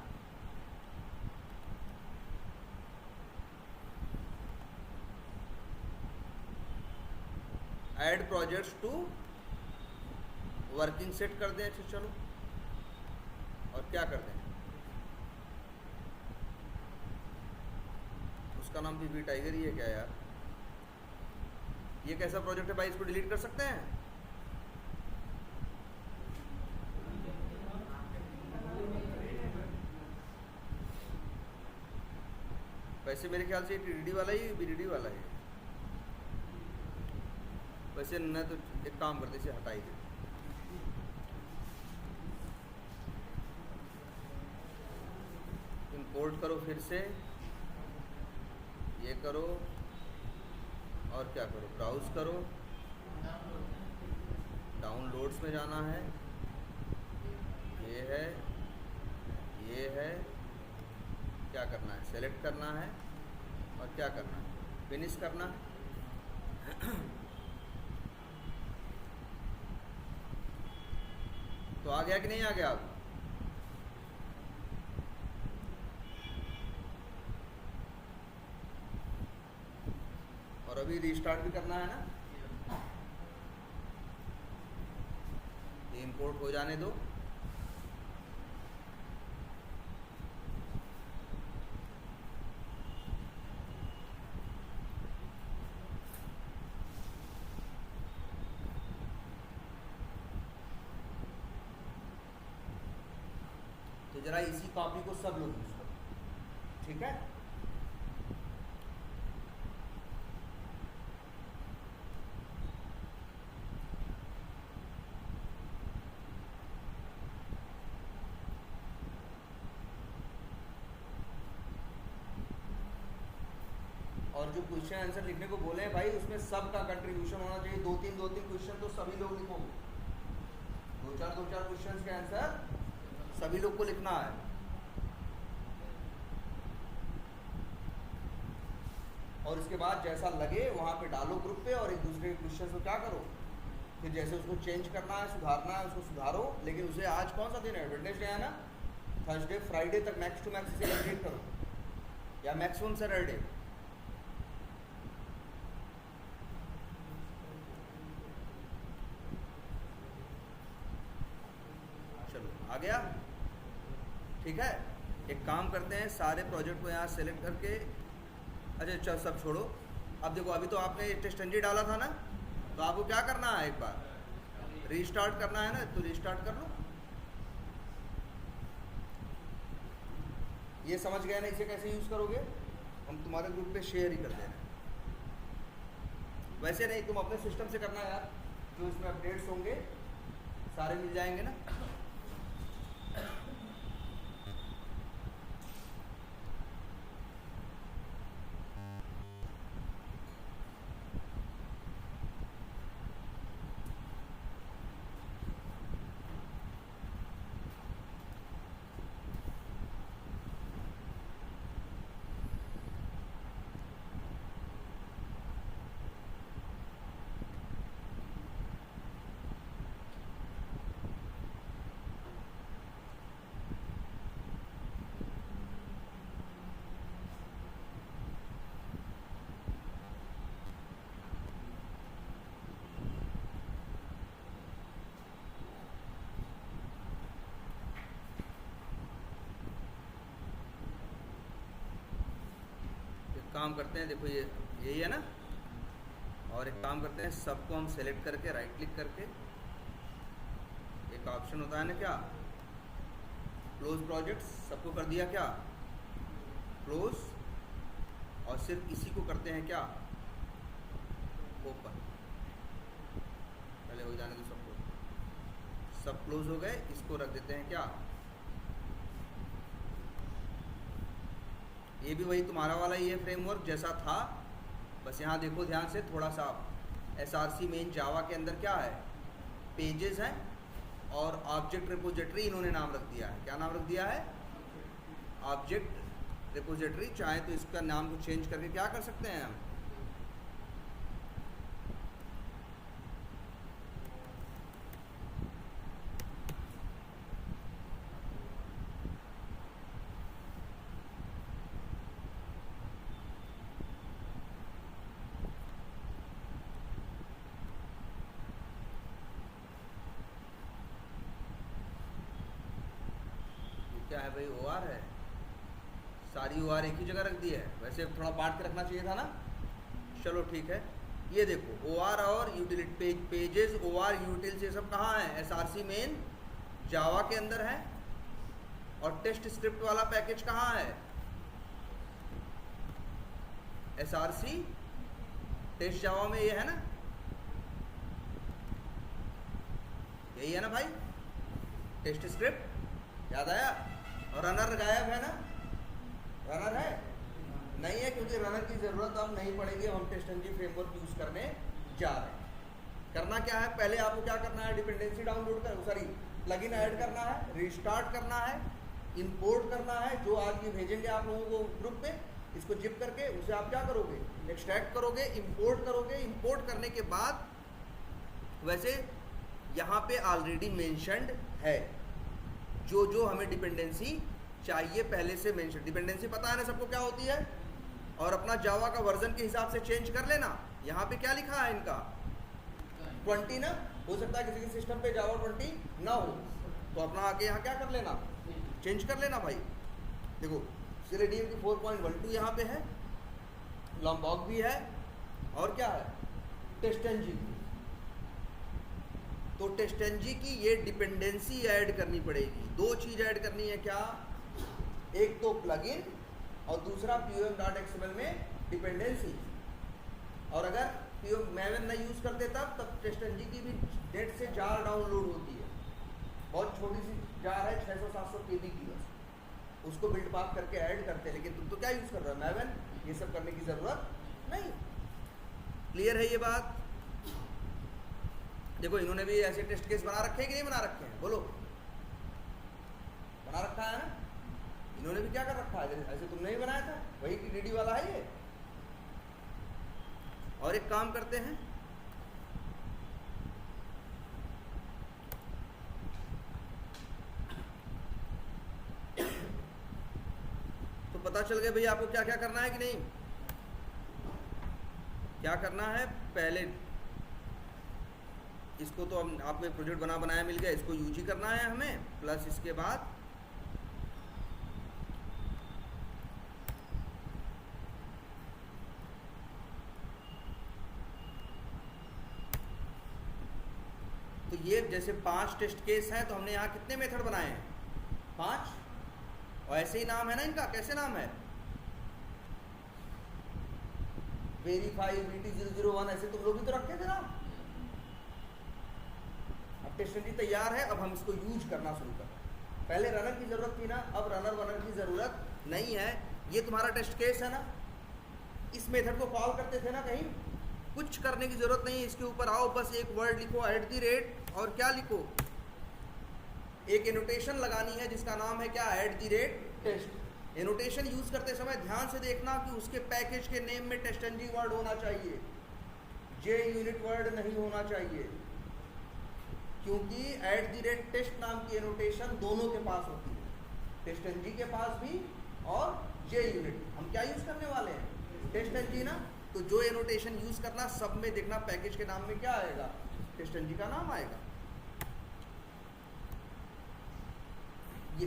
add projects to working set कर दें। अच्छा चलो, और क्या कर दें, उसका नाम भी वी टाइगर ही है क्या यार, ये कैसा प्रोजेक्ट है भाई, इसको डिलीट कर सकते हैं? वैसे मेरे ख्याल से टीडीडी वाला ही बीडीडी वाला है, वैसे न तो एक काम करते इसे हटाई दे। इंपोर्ट करो फिर से, ये करो और क्या करो, ब्राउज करो, डाउनलोड्स में जाना है, ये है, ये है, क्या करना है, सेलेक्ट करना है और क्या करना है, फिनिश करना है। तो आ गया कि नहीं आ गया अब? और अभी रीस्टार्ट भी करना है ना, ये इंपोर्ट हो जाने दो। तो जरा इसी कॉपी को सब लोग यूज करो, ठीक है। और जो क्वेश्चन आंसर लिखने को बोले हैं भाई, उसमें सबका कंट्रीब्यूशन होना चाहिए। दो तीन क्वेश्चन तो सभी लोग लिखोगे, दो चार क्वेश्चन के आंसर सभी लोग को लिखना है। और इसके बाद जैसा लगे वहाँ पे डालो ग्रुप पे, और एक दूसरे के क्वेश्चन को क्या करो, फिर जैसे उसको चेंज करना है, सुधारना है, उसको सुधारो। लेकिन उसे आज कौन सा दिन है, वेडनेसडे है ना, थर्सडे फ्राइडे तक मैक्स टू मैक्स इसे कंप्लीट करो। या मैक्सिमम सैटरडे? चलो आ गया, ठीक है। एक काम करते हैं, सारे प्रोजेक्ट को यहाँ सेलेक्ट करके, अच्छा चल सब छोड़ो। अब देखो, अभी तो आपने टेस्ट एनजी डाला था ना, तो आपको क्या करना है, एक बार रीस्टार्ट करना है ना, तो रीस्टार्ट कर लो। ये समझ गए ना इसे कैसे यूज़ करोगे? हम तुम्हारे ग्रुप पे शेयर ही कर दे रहे हैं। वैसे नहीं, तुम अपने सिस्टम से करना यार, जो इसमें अपडेट्स होंगे सारे मिल जाएंगे ना। काम करते हैं, देखो ये यही है ना, और एक काम करते हैं, सबको हम सेलेक्ट करके राइट क्लिक करके, एक ऑप्शन होता है ना क्या, क्लोज प्रोजेक्ट्स, सबको कर दिया क्या क्लोज, और सिर्फ इसी को करते हैं क्या ओपन। पहले हो जाने दो सबको, सब क्लोज हो गए, इसको रख देते हैं क्या, ये भी वही तुम्हारा वाला ही है फ्रेमवर्क जैसा था, बस यहाँ देखो ध्यान से थोड़ा सा, SRC मेन जावा के अंदर क्या है, पेजेस हैं, और ऑब्जेक्ट रिपोजिटरी इन्होंने नाम रख दिया है। क्या नाम रख दिया है? Object repository. चाहे तो इसका नाम को चेंज करके क्या कर सकते हैं हम, क्या है भाई, OR है, सारी OR एक ही जगह रख दी है, वैसे थोड़ा बांट के रखना चाहिए था ना। चलो ठीक है, ये देखो OR और यूटिलिटी पेजेस, OR यूटिल्स, ये सब कहाँ है, SRC मेन जावा के अंदर है, और टेस्ट स्क्रिप्ट वाला पैकेज कहाँ है, SRC टेस्ट जावा में, ये है ना, यही है ना भाई, टेस्ट स्क्रिप्ट, याद आया। और रनर गायब है ना, रनर है नहीं है, क्योंकि रनर की ज़रूरत अब नहीं पड़ेगी, हम टेस्ट एनजी फ्रेमवर्क यूज़ करने जा रहे हैं। करना क्या है, पहले आपको क्या करना है, डिपेंडेंसी डाउनलोड कर, सॉरी प्लगइन ऐड करना है, रिस्टार्ट करना है, इंपोर्ट करना है, जो आज ये भेजेंगे आप लोगों को ग्रुप पे, इसको जिप करके उसे आप क्या करोगे, एक्सट्रैक्ट करोगे, इंपोर्ट करोगे। इंपोर्ट करने के बाद वैसे यहाँ पे ऑलरेडी मेंशन्ड है जो जो हमें डिपेंडेंसी चाहिए, पहले से मेंशन, डिपेंडेंसी पता है ना सबको क्या होती है, और अपना जावा का वर्जन के हिसाब से चेंज कर लेना। यहाँ पे क्या लिखा है इनका 20 ना, हो सकता है किसी के सिस्टम पे जावा 20 ना हो, तो अपना आके यहाँ क्या कर लेना, चेंज कर लेना भाई। देखो सिलेडियम की 4.12 यहाँ पे है, लॉम्बॉक भी है, और क्या है, टेस्ट एनजी। तो टेस्ट एनजी की ये डिपेंडेंसी ऐड करनी पड़ेगी। दो चीज़ ऐड करनी है, क्या, एक तो प्लगइन और दूसरा pom.xml में डिपेंडेंसी। और अगर pom मैवन नहीं यूज़ करते तब टेस्ट एनजी की भी नेट से जार डाउनलोड होती है, बहुत छोटी सी जार है, 600-700 KB की, बस उसको बिल्ड पाथ करके ऐड करते हैं। लेकिन तुम तो क्या यूज़ कर रहे हो, मैवन, ये सब करने की ज़रूरत नहीं। क्लियर है ये बात? देखो इन्होंने भी ऐसे टेस्ट केस बना रखे हैं कि नहीं बना रखे हैं, बोलो, बना रखा है ना। इन्होंने भी क्या कर रखा है, ऐसे तुमने ही बनाया था, वही DD वाला है ये। और एक काम करते हैं, तो पता चल गया भैया आपको क्या क्या करना है कि नहीं? क्या करना है? पहले इसको तो हम आपको एक प्रोजेक्ट बनाया मिल गया, इसको यूज ही करना है हमें, प्लस इसके बाद तो ये जैसे 5 टेस्ट केस हैं तो हमने यहाँ कितने मेथड बनाए हैं? 5। और ऐसे ही नाम है ना इनका, कैसे नाम है? वेरीफाई VT001 ऐसे तुम लोग भी तो रखते थे ना। अब टेस्ट तैयार है, अब हम इसको यूज करना शुरू कर। पहले रनर की जरूरत थी ना, अब रनर वनर की जरूरत नहीं है। ये तुम्हारा टेस्ट केस है ना, इस मेथड को कॉल करते थे ना, कहीं कुछ करने की जरूरत नहीं है। इसके ऊपर आओ, बस एक वर्ड लिखो @ और क्या लिखो, एक एनोटेशन लगानी है जिसका नाम है क्या? @टेस्ट। एनोटेशन यूज करते समय ध्यान से देखना कि उसके पैकेज के नेम में टेस्टंजी वर्ड होना चाहिए, JUnit वर्ड नहीं होना चाहिए, क्योंकि @टेस्ट नाम की एनोटेशन दोनों के पास होती है, टेस्टंजी के पास भी और JUnit। हम क्या यूज करने वाले हैं? टेस्टंजी ना। तो जो एनोटेशन यूज करना, सब में देखना पैकेज के नाम में क्या आएगा? टेस्टंजी का नाम आएगा। ये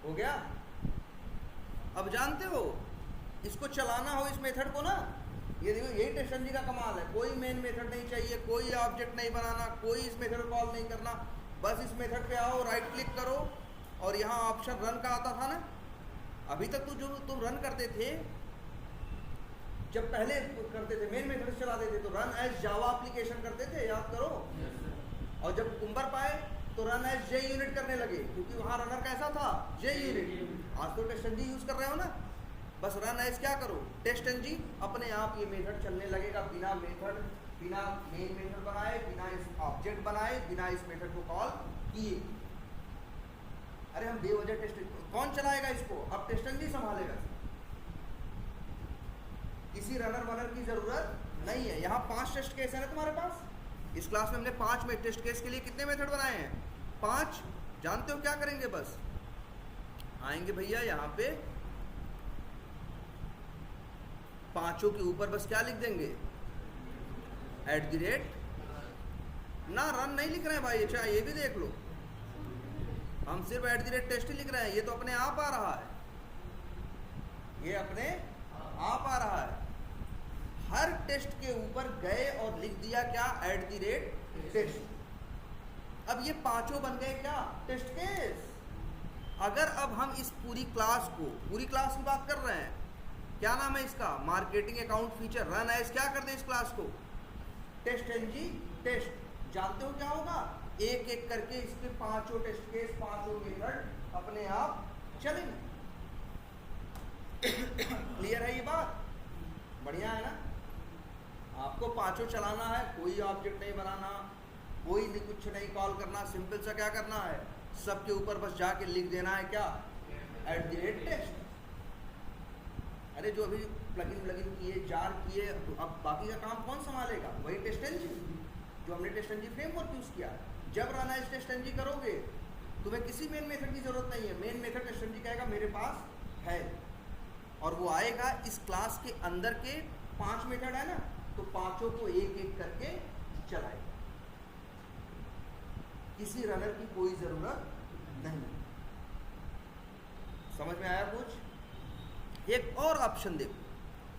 हो गया। अब जानते हो, इसको चलाना हो इस मेथड को ना, ये देखो यही टेस्टंजी का कमाल है। कोई मेन मेथड नहीं चाहिए, कोई ऑब्जेक्ट नहीं बनाना, कोई इस मेथड को कॉल नहीं करना। बस इस मेथड पे आओ, राइट क्लिक करो और यहाँ ऑप्शन रन का आता था ना। अभी तक तो जो तुम रन करते थे, जब पहले करते थे मेन मेथड चलाते थे तो रन एज जावा एप्लीकेशन करते थे, याद करो। और जब कुंबर पाए तो रन एज JUnit करने लगे, क्योंकि वहाँ रनर कैसा था? JUnit। आज तो टेस्टंजी यूज कर रहे हो ना, बस रन एज क्या करो? टेस्टंजी। अपने आप ये मेथड चलने लगेगा, बिना मेथड, बिना मेन मेथड बनाए, बिना इस ऑब्जेक्ट बनाए, बिना इस मेथड को कॉल किए। अरे हम बेवजह टेस्ट, कौन चलाएगा इसको? अब टेस्टंजी संभालेगा। किसी रनर वनर की जरूरत नहीं है। यहाँ 5 टेस्ट केस है ना तुम्हारे पास। इस क्लास में हमने 5 में टेस्ट केस के लिए कितने मेथड बनाए हैं? 5। जानते हो क्या करेंगे? बस आएंगे भैया यहाँ पे, पांचों के ऊपर बस क्या लिख देंगे? @ ना, रन नहीं लिख रहे हैं भाई, चाहे ये भी देख लो, हम सिर्फ @टेस्ट ही लिख रहे हैं। ये तो अपने आप आ रहा है, ये अपने आप आ रहा है। हर टेस्ट के ऊपर गए और लिख दिया क्या? @टेस्ट। अब ये पांचों बन गए क्या? Test case. अगर अब हम इस पूरी क्लास को, पूरी क्लास की बात कर रहे हैं, क्या नाम है इसका? Marketing account feature. Run as क्या कर दे इस क्लास को? TestNG test. जानते हो क्या होगा? एक एक करके इसके पांचों टेस्ट केस, पांचों मेथड अपने आप चलेंगे। क्लियर है ये बात? बढ़िया है ना? आपको पांचों चलाना है, कोई ऑब्जेक्ट नहीं बनाना, कोई नहीं, कुछ नहीं कॉल करना, सिंपल सा क्या करना है? सबके ऊपर बस जाके लिख देना है क्या? @टेस्ट। अरे जो अभी प्लगइन किए, जार किए, तो अब बाकी का काम कौन संभालेगा? वही टेस्टंजी, जो हमने टेस्टंजी फ्रेमवर्क यूज किया। जब रन एज टेस्टंजी करोगे, तुम्हें किसी मेन मेथड की जरूरत नहीं है। मेन मेथड टेस्टंजी कहेगा मेरे पास है, और वो आएगा इस क्लास के अंदर के 5 मेथड है ना, तो पांचों को एक एक करके चलाएगा। किसी रनर की कोई जरूरत नहीं। समझ में आया कुछ? एक और ऑप्शन देखो,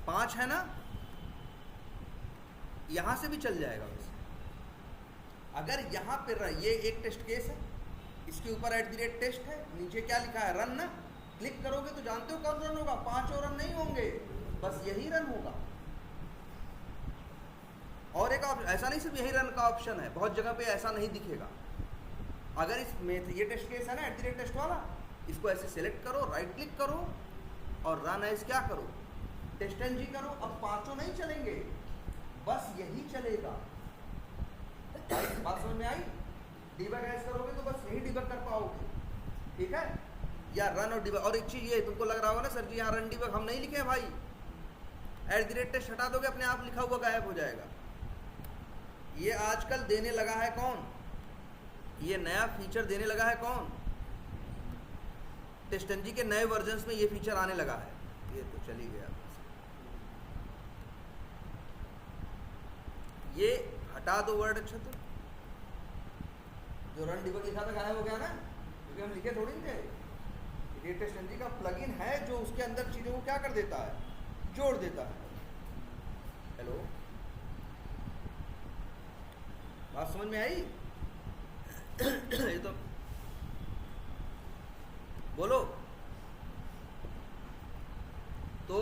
5 है ना, यहां से भी चल जाएगा वैसे। अगर यहां पे ये एक टेस्ट केस है, इसके ऊपर @टेस्ट है, नीचे क्या लिखा है? रन ना। क्लिक करोगे तो जानते हो कौन रन होगा? 5 और रन नहीं होंगे, बस यही रन होगा। और एक ऐसा नहीं सिर्फ यही रन का ऑप्शन है, बहुत जगह पे ऐसा नहीं दिखेगा। अगर इस ये टेस्ट केस है ना, @टेस्ट वाला, इसको ऐसे सिलेक्ट करो, राइट क्लिक करो और रन एज क्या करो? टेस्टंजी करो। अब पांचों नहीं चलेंगे, बस यही चलेगा। बात समझ में आई? डिबग एज करोगे तो बस यही डिबग कर पाओगे, ठीक है? या रन और डिबग। और एक चीज ये तुमको लग रहा होगा ना, सर जी यहाँ रन डिबग हम नहीं लिखे हैं भाई। @टेस्ट हटा दोगे, अपने आप लिखा हुआ गायब हो जाएगा। ये आजकल देने लगा है कौन? ये नया फीचर देने लगा है कौन? टेस्टनजी के नए वर्जन्स में ये फीचर आने लगा है। ये तो चली गया, ये हटा दो वर्ड। अच्छा तो जो रन डिबग लिखा था गायब हो गया ना, क्योंकि हम लिखे थोड़ी थे। ये टेस्टनजी का प्लगइन है जो उसके अंदर चीज़ों को क्या कर देता है, जोड़ देता है। हेलो, बात समझ में आई? ये तो बोलो। तो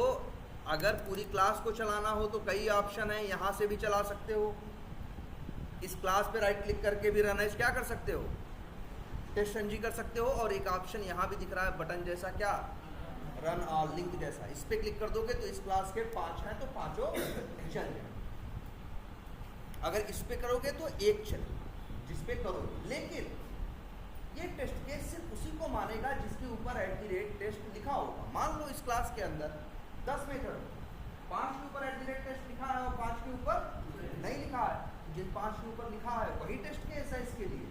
अगर पूरी क्लास को चलाना हो तो कई ऑप्शन है, यहाँ से भी चला सकते हो। इस क्लास पे राइट क्लिक करके भी रन एज क्या कर सकते हो, टेस्टनजी कर सकते हो। और एक ऑप्शन यहाँ भी दिख रहा है बटन जैसा, क्या, रन ऑल लिंक जैसा। इस पे क्लिक कर दोगे तो इस क्लास के 5 हैं तो 5 चल जाए। अगर इस पे करोगे तो एक चले, जिस पे करोगे। लेकिन ये टेस्ट केस सिर्फ उसी को मानेगा जिसके ऊपर @टेस्ट लिखा होगा। मान लो इस क्लास के अंदर 10 मेथड, 5 के ऊपर @टेस्ट लिखा है और 5 के ऊपर नहीं लिखा है। जिन 5 के ऊपर लिखा है वही टेस्ट केस है इसके लिए,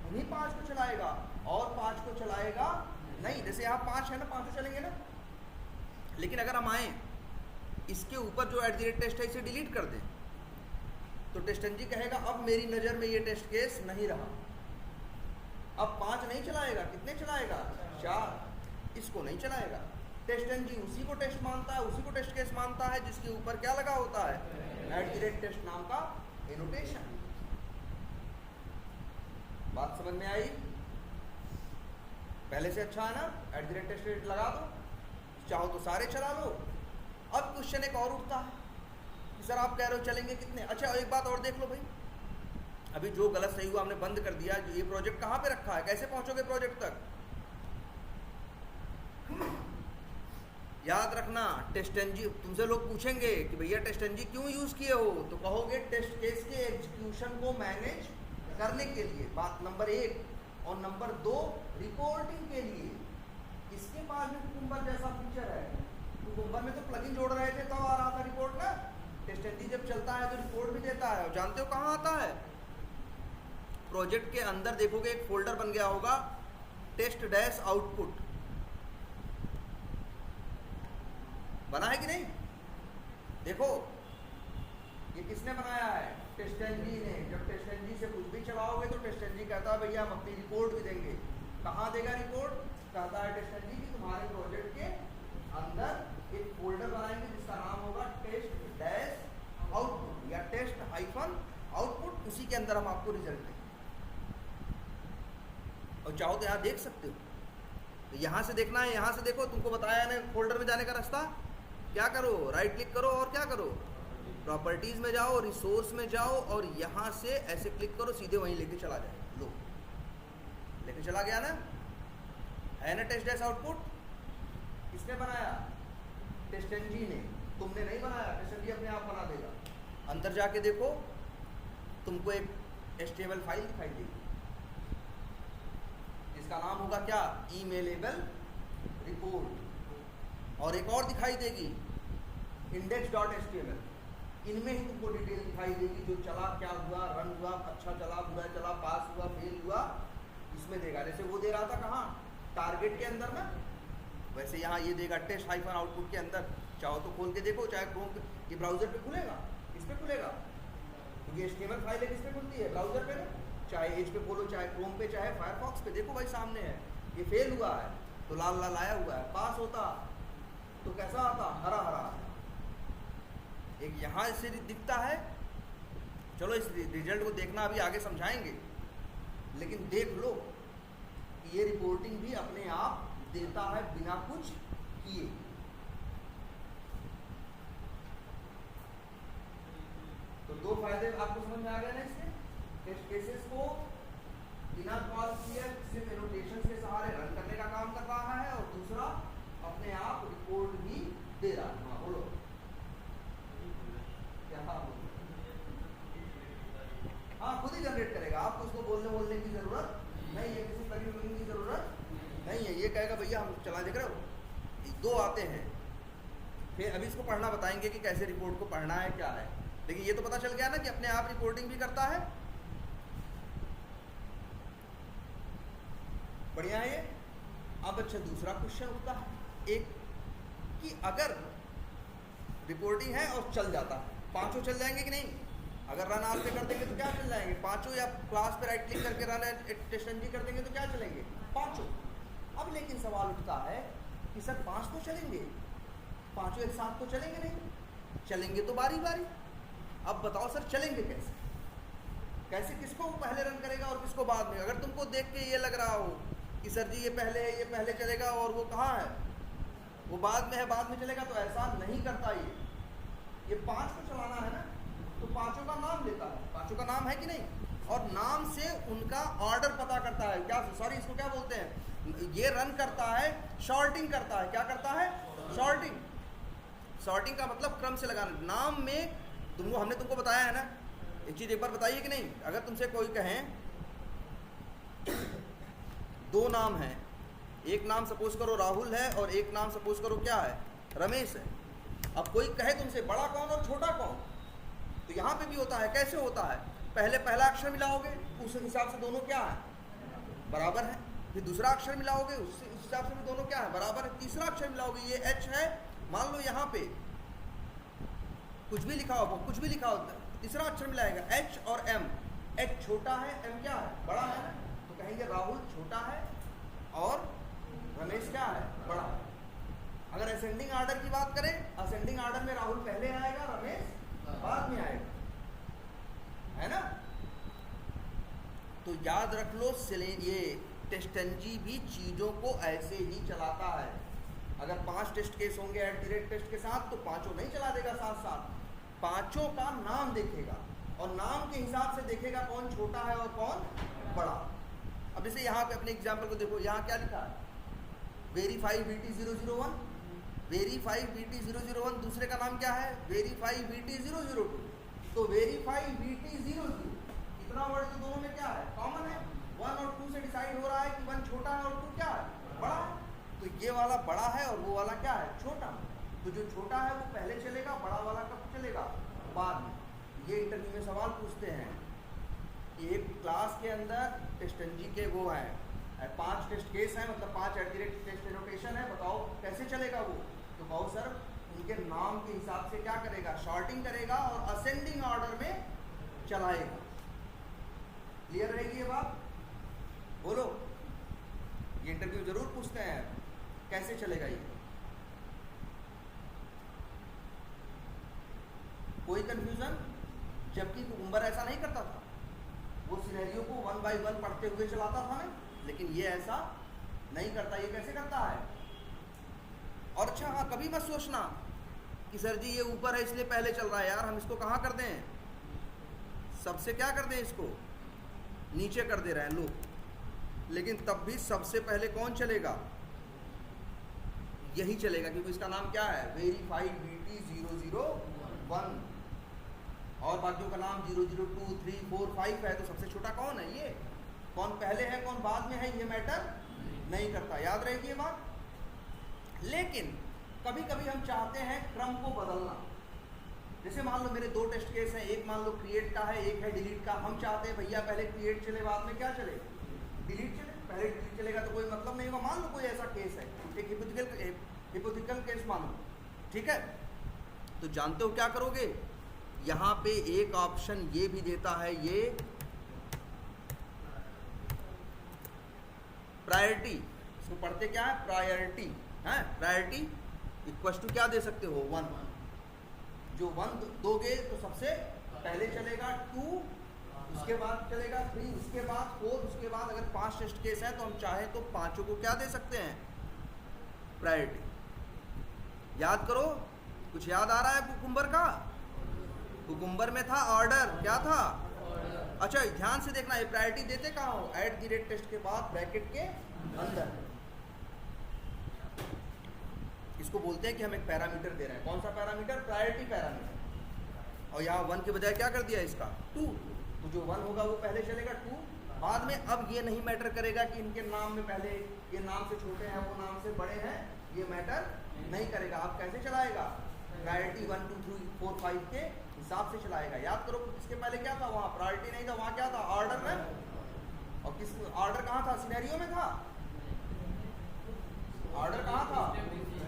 उन्हीं 5 को चलाएगा और 5 को चलाएगा नहीं। जैसे यहाँ 5 है ना, 5 चलेंगे ना। लेकिन अगर हम आए इसके ऊपर जो @टेस्ट है इसे डिलीट कर दें तो टेस्टनजी कहेगा अब मेरी नज़र में ये टेस्ट केस नहीं रहा। अब 5 नहीं चलाएगा, कितने चलाएगा, 4। इसको नहीं चलाएगा। टेस्टनजी उसी को टेस्ट मानता है, उसी को टेस्ट केस मानता है जिसके ऊपर क्या लगा होता है, @टेस्ट नाम का एनोटेशन। बात समझ में आई? पहले से अच्छा है ना, @टेस्ट लगा दो, चाहो तो सारे चला लो। अब क्वेश्चन एक और उठता है कि सर आप कह रहे हो चलेंगे कितने। अच्छा एक बात और देख लो भाई, अभी जो गलत सही हुआ हमने बंद कर दिया। ये प्रोजेक्ट कहाँ पे रखा है, कैसे पहुंचोगे प्रोजेक्ट तक? याद रखना, टेस्टनजी तुमसे लोग पूछेंगे कि भैया टेस्टनजी क्यों यूज किए हो, तो कहोगे टेस्ट केस के एग्जीक्यूशन को मैनेज करने के लिए, बात नंबर 1। और नंबर 2 रिपोर्टिंग के लिए। इसके पास में कुकुम्बर जैसा फीचर है। कुकुम्बर में तो प्लगइन जोड़ रहे थे तो आ रहा था रिपोर्ट ना। टेस्टनजी जब चलता है तो रिपोर्ट भी देता है। और जानते हो कहाँ आता है? प्रोजेक्ट के अंदर देखोगे एक फोल्डर बन गया होगा, test-output बना है कि नहीं? देखो ये किसने बनाया है, टेस्टनजी ने। जब टेस्टनजी से कुछ भी चलाओगे तो टेस्टनजी कहता है भैया हम अपनी रिपोर्ट भी देंगे। कहाँ देगा रिपोर्ट? कहता है टेस्टनजी कि तुम्हारे प्रोजेक्ट के अंदर एक फोल्डर बनाएंगे जिसका नाम होगा test-output या test-output। उसी के अंदर हम आपको रिजल्ट देंगे। और चाहो तो यहाँ देख सकते हो, तो यहाँ से देखना है, यहाँ से देखो। तुमको बताया ना फोल्डर में जाने का रास्ता, क्या करो, राइट क्लिक करो और क्या करो, प्रॉपर्टीज में जाओ, रिसोर्स में जाओ और यहाँ से ऐसे क्लिक करो, सीधे वहीं लेके चला जाए। लो लेके चला गया ना, है ना test-output। किसने बनाया? टेस्टनजी ने। तुमने नहीं बनाया, टेस्टनजी अपने आप बना देगा। अंदर जाके देखो, तुमको एक HTML फाइल दिखाई देगी जिसका नाम होगा क्या, ईमेलेबल रिपोर्ट। और एक और दिखाई देगी index.html। इनमें ही तुमको डिटेल दिखाई देगी, जो चला, क्या हुआ, रन हुआ, अच्छा चला, बुरा चला, पास हुआ, फेल हुआ, इसमें देगा। जैसे वो दे रहा था कहाँ, टारगेट के अंदर ना, वैसे यहाँ ये देगा test-output के अंदर। चाहो तो खोल के देखो, चाहे क्रोम पे, ये ब्राउजर पे खुलेगा, किस पे खुलेगा, क्योंकि HTML फाइल है किस पे खुलती है, ब्राउजर पे ना। चाहे एज पे खोलो, चाहे क्रोम पे, चाहे फायरफॉक्स पे। देखो भाई सामने है, ये फेल हुआ है तो लाल लाल आया हुआ है, पास होता तो कैसा आता, हरा हरा। एक यहाँ से दिखता है। चलो इस रिजल्ट को देखना अभी आगे समझाएंगे, लेकिन देख लो कि ये रिपोर्टिंग भी अपने आप देता है बिना कुछ किए। तो 2 फायदे आपको समझ में आ गए ना इसके। टेस्ट केसेस को बिना कॉल किए सिर्फ एनोटेशन के सहारे रन करने का काम कर रहा है, और दूसरा अपने आप रिपोर्ट भी दे रहा है। हाँ बोलो क्या था? हाँ खुद ही जनरेट करेगा, आपको उसको बोलने की जरूरत नहीं है, किसी प्लगइन की जरूरत नहीं है। ये कहेगा भैया हम चला, देख रहे हो 2 आते हैं। फिर अभी इसको पढ़ना बताएंगे कि कैसे रिपोर्ट को पढ़ना है, क्या है। लेकिन ये तो पता चल गया ना कि अपने आप रिपोर्टिंग भी करता है। बढ़िया है ये। अब अच्छा दूसरा क्वेश्चन उठता है एक कि अगर रिपोर्टिंग है और चल जाता है, पांचों चल जाएंगे कि नहीं? अगर रन आज पे कर देंगे तो क्या चल जाएंगे? पांचों, या क्लास पे राइट क्लिक करके रन टेस्ट एनजी कर देंगे तो क्या चलेंगे? पांचों। अब लेकिन सवाल उठता है कि सर पांच तो चलेंगे, पांचों एक साथ तो चलेंगे नहीं, चलेंगे तो बारी बारी। अब बताओ सर चलेंगे कैसे? कैसे, किसको वो पहले रन करेगा और किसको बाद में? अगर तुमको देख के ये लग रहा हो कि सर जी ये पहले है, ये पहले चलेगा और वो कहाँ है, वो बाद में है, बाद में चलेगा, तो ऐसा नहीं करता ये पांच को चलाना है ना, तो पांचों का नाम लेता है, पांचों का नाम है कि नहीं, और नाम से उनका ऑर्डर पता करता है। क्या, सॉरी इसको क्या बोलते हैं, ये रन करता है, शॉर्टिंग करता है। क्या करता है? शॉर्टिंग। शॉर्टिंग का मतलब क्रम से लगाना। नाम में हमने तुमको बताया है ना, एक चीज एक बार बताइए कि नहीं, अगर तुमसे कोई कहें दो नाम है, एक नाम सपोज करो राहुल है और एक नाम सपोज करो क्या है, रमेश है। अब कोई कहे तुमसे बड़ा कौन और छोटा कौन, तो यहाँ पे भी होता है। कैसे होता है? पहले पहला अक्षर मिलाओगे, उस हिसाब से दोनों क्या है, बराबर है। फिर दूसरा अक्षर मिलाओगे, उस हिसाब से भी दोनों क्या है, बराबर है। तीसरा अक्षर मिलाओगे, ये एच है, मान लो यहाँ पे कुछ भी लिखा हो, कुछ भी लिखा होता है, तीसरा अक्षर मिलाएगा एच और एम। एच छोटा है, एम क्या है, बड़ा है ना, तो कहेंगे राहुल छोटा है और रमेश क्या है, बड़ा है। अगर असेंडिंग ऑर्डर की बात करें, असेंडिंग ऑर्डर में राहुल पहले आएगा, रमेश बाद में आएगा, है ना। तो याद रख लो, ये टेस्ट एनजी भी चीजों को ऐसे ही चलाता है। अगर 5 टेस्ट केस होंगे एट द रेट टेस्ट के साथ, तो पांचों नहीं चला देगा साथ साथ, पांचों का नाम देखेगा और नाम के हिसाब से देखेगा कौन छोटा है और कौन बड़ा। अब जैसे यहाँ पे अपने एग्जाम्पल को देखो, यहाँ क्या लिखा है, वेरीफाई VT001, वेरीफाई VT001, दूसरे का नाम क्या है, वेरीफाई VT002। तो वेरीफाई VT00, इतना वर्ड तो दोनों में क्या है, कॉमन है। 1 और 2 से डिसाइड हो रहा है कि 1 छोटा है और 2 क्या है, बड़ा है। तो ये वाला बड़ा है और वो वाला क्या है, छोटा। तो जो छोटा है वो पहले चलेगा, बड़ा वाला कब चलेगा, बाद में। ये इंटरव्यू में सवाल पूछते हैं, एक क्लास के अंदर टेस्ट एनजी के वो है 5 टेस्ट केस हैं, मतलब 5 एट टेस्ट एनोटेशन है, बताओ कैसे चलेगा वो। तो बहुत सर उनके नाम के हिसाब से क्या करेगा, शॉर्टिंग करेगा और असेंडिंग ऑर्डर में चलाएगा। क्लियर रहेगी ये बात? बोलो, ये इंटरव्यू जरूर पूछते हैं कैसे चलेगा ये। कोई कंफ्यूजन? जबकि कुकुम्बर ऐसा नहीं करता था, वो सिनेरियो को 1 बाय 1 पढ़ते हुए चलाता था ना, लेकिन ये ऐसा नहीं करता। ये कैसे करता है? और अच्छा हाँ, कभी मत सोचना कि सर जी ये ऊपर है इसलिए पहले चल रहा है, यार हम इसको कहाँ कर दें, सबसे क्या कर दें, इसको नीचे कर दे रहे हैं लोग। लेकिन तब भी सबसे पहले कौन चलेगा, यही चलेगा, क्योंकि इसका नाम क्या है, वेरीफाइड VT001, और बाकियों का नाम 002, 3, 4, 5 है। तो सबसे छोटा कौन है, ये कौन पहले है कौन बाद में है, ये मैटर नहीं करता। याद रहेगी ये बात। लेकिन कभी कभी हम चाहते हैं क्रम को बदलना। जैसे मान लो मेरे 2 टेस्ट केस हैं, एक मान लो क्रिएट का है, एक है डिलीट का। हम चाहते हैं भैया पहले क्रिएट चले, बाद में क्या चले, डिलीट चले। पहले डिलीट चलेगा तो कोई मतलब नहीं होगा। मान लो कोई ऐसा केस है, एक हिपोथेटिकल केस मान लो, ठीक है। तो जानते हो क्या करोगे, यहाँ पे एक ऑप्शन ये भी देता है, ये प्रायोरिटी, इसको पढ़ते क्या है, प्रायोरिटी है। प्रायोरिटी इक्वल टू क्या दे सकते हो, 1। जो 1 दोगे तो सबसे पहले चलेगा, 2 उसके बाद चलेगा, 3 उसके बाद, 4 उसके बाद। अगर 5 टेस्ट केस है तो हम चाहे तो पांचों को क्या दे सकते हैं, प्रायोरिटी। याद करो, कुछ याद आ रहा है कुकुम्बर का? कुकुम्बर में था ऑर्डर, क्या था, अच्छा ध्यान से देखना, ये प्रायोरिटी देते कहाँ हो, एट द रेट टेस्ट के बाद ब्रैकेट के अंदर। इसको बोलते हैं कि हम एक पैरामीटर दे रहे हैं। कौन सा पैरामीटर, प्रायोरिटी पैरामीटर। और यहाँ 1 के बजाय क्या कर दिया इसका, 2। तो जो 1 होगा वो पहले चलेगा, 2 बाद में। अब ये नहीं मैटर करेगा कि इनके नाम में पहले ये नाम से छोटे हैं वो नाम से बड़े हैं, ये मैटर नहीं करेगा। अब कैसे चलाएगा, प्रायोरिटी 1, 2, 3, 4, 5 के हिसाब से चलाएगा। याद करो इसके पहले क्या था, वहाँ प्रायोरिटी नहीं था, वहाँ क्या था, ऑर्डर में। और किस ऑर्डर कहाँ था, सिनेरियो में था। ऑर्डर कहाँ था?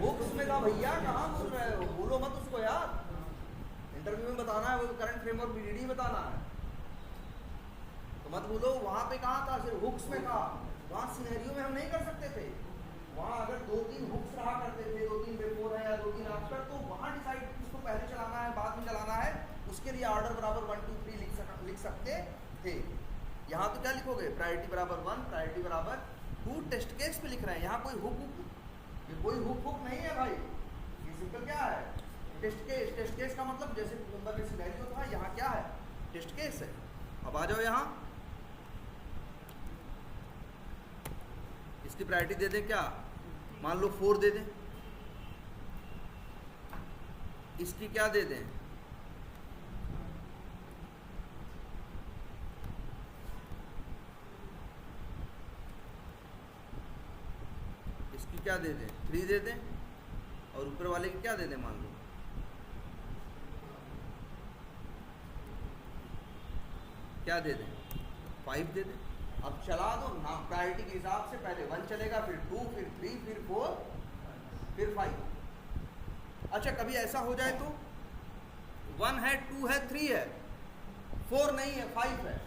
हुक्स में था भैया, कहाँ बोल रहे हो? बोलो मत उसको यार, इंटरव्यू में बताना है, वो करंट फ्रेमवर्क बीडीडी बताना है, तो मत बोलो वहाँ पे कहाँ था, सिर्फ हुक्स में था। वहाँ सिनेरियो में हम नहीं कर सकते थे, वहाँ अगर 2-3 हुक्स रहा करते थे, 2-3 बिफोर है या 2-3 आफ्टर, तो वहाँ डिसाइड किसको पहले चलाना है बाद में चलाना है, उसके लिए ऑर्डर बराबर 1 2 3 लिख सकते थे। यहाँ तो क्या लिखोगे? प्रायोरिटी बराबर 1, प्रायोरिटी बराबर 2, टेस्ट केस पे लिख रहे हैं। यहाँ कोई हुक कोई हुक नहीं है भाई, ये सिंपल क्या है? Test case. टेस्ट केस का मतलब जैसे नंबर में सिनेरियो था, यहाँ क्या है? टेस्ट केस है। अब आ जाओ यहाँ, इसकी प्रायोरिटी दे दें क्या? मान लो 4 दे दें, इसकी क्या दे दें? इसकी क्या दे दें? 3 दे दें, और ऊपर वाले की क्या दे दें? मान लो क्या दे दें? 5 दे दें। अब चला दो ना, प्रायोरिटी के हिसाब से पहले 1 चलेगा, फिर 2, फिर 3, फिर 4, फिर 5। अच्छा कभी ऐसा हो जाए तो 1 है, 2 है, 3 है, 4 नहीं है, 5 है,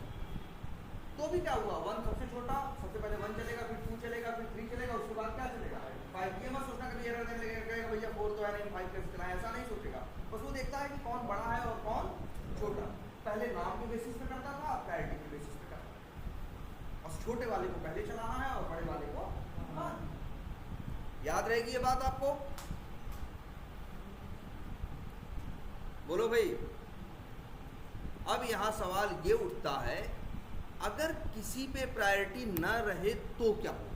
तो भी क्या हुआ? 1 सबसे छोटा, सबसे पहले 1 चलेगा, फिर 2 चलेगा, फिर 3 चलेगा, उसके बाद क्या चलेगा? 5। ये मत सोचना कभी एरर देने लगेगा भैया 4 तो है नहीं 5 कैसे चलाएं, ऐसा नहीं सोचेगा। बस वो देखता है कि कौन बड़ा है और कौन छोटा। पहले नाम के बेसिस पे करता था, प्रायोरिटी के बेसिस पे करता था। और छोटे वाले को पहले चलाना है और बड़े वाले को बाद। याद रहेगी ये बात आपको? बोलो भाई। अब यहां सवाल ये उठता है, अगर किसी पे प्रायोरिटी न रहे तो क्या हो?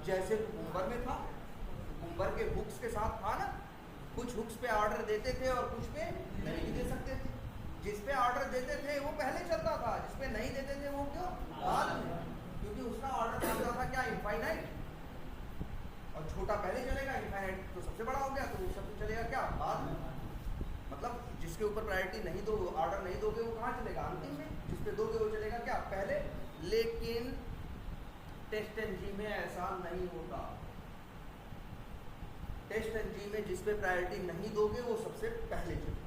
जैसे कुकुम्बर में था, कुकुम्बर के हुक्स के साथ था ना, कुछ हुक्स पे ऑर्डर देते थे और कुछ पे नहीं दे सकते थे। जिस पे ऑर्डर देते थे वो पहले चलता था, जिस पे नहीं देते थे वो क्यों? बाद में, क्योंकि उसका ऑर्डर चलता था क्या? इनफाइनाइट। और छोटा पहले चलेगा, इनफाइनाइट तो सबसे बड़ा हो गया, तो वो सब चलेगा क्या? बाद में। मतलब जिसके ऊपर प्रायोरिटी नहीं दो, ऑर्डर नहीं दोगे, वो कहाँ चलेगा? अंतिम में। जिस पे दोगे वो चलेगा क्या? पहले। लेकिन टेस्ट एनजी में ऐसा नहीं होता। टेस्ट एनजी में जिस पे प्रायोरिटी नहीं दोगे वो सबसे पहले चलेगा।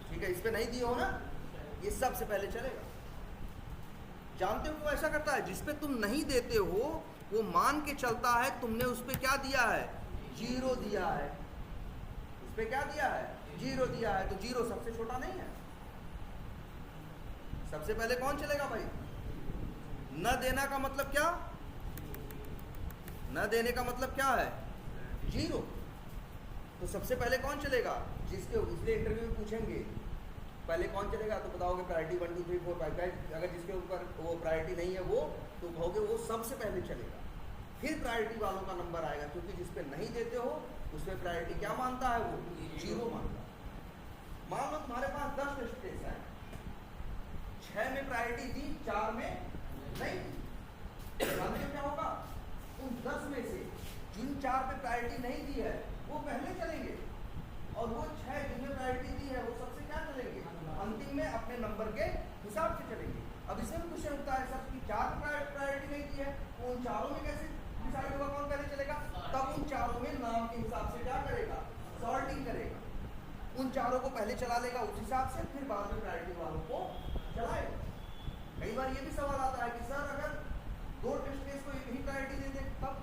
ठीक है, इस पे नहीं दिए हो ना, ये सबसे पहले चलेगा। जानते हो वो ऐसा करता है? जिस पे तुम नहीं देते हो वो मान के चलता है तुमने उस पे क्या दिया है? 0 दिया है। उस पे क्या दिया है? 0 दिया है, तो 0 सबसे छोटा नहीं है। सबसे पहले कौन चलेगा भाई? न देना का मतलब क्या? न देने का मतलब क्या है? 0। तो सबसे पहले कौन चलेगा? जिसके, इसलिए इंटरव्यू में पूछेंगे पहले कौन चलेगा, तो बताओगे प्रायोरिटी 1 2 3 4 5। अगर जिसके ऊपर वो प्रायोरिटी नहीं है वो, तो कहोगे वो सबसे पहले चलेगा। फिर प्रायोरिटी वालों का नंबर आएगा, क्योंकि जिस पे नहीं देते हो उसमें प्रायोरिटी क्या मानता है? वो 0 मानता है। मान लो तुम्हारे पास 10 टेस्ट केस है, 6 में प्रायोरिटी दी, 4 में नहीं दी। जानते हो क्या होगा? उन 10 में से जिन 4 पे प्रायोरिटी नहीं दी है वो पहले चलेंगे, और वो 6 जिनमें प्रायोरिटी दी है वो सबसे क्या चलेंगे? अंतिम में अपने नंबर के हिसाब से चलेंगे। अब इसमें भी क्वेश्चन उठता है सर कि 4 प्रायोरिटी नहीं दी है, तो उन चारों में कैसे डिसाइड होगा कौन पहले चलेगा? तब उन चारों में नाम के हिसाब से क्या करेगा? सॉर्टिंग करेगा। उन चारों को पहले चला लेगा उस हिसाब से, फिर बाद में प्रायोरिटी वालों को चलाएगा। कई बार ये भी सवाल आता है कि सर अगर 2 टेस्ट केस को एक ही प्रायोरिटी दे दे, तब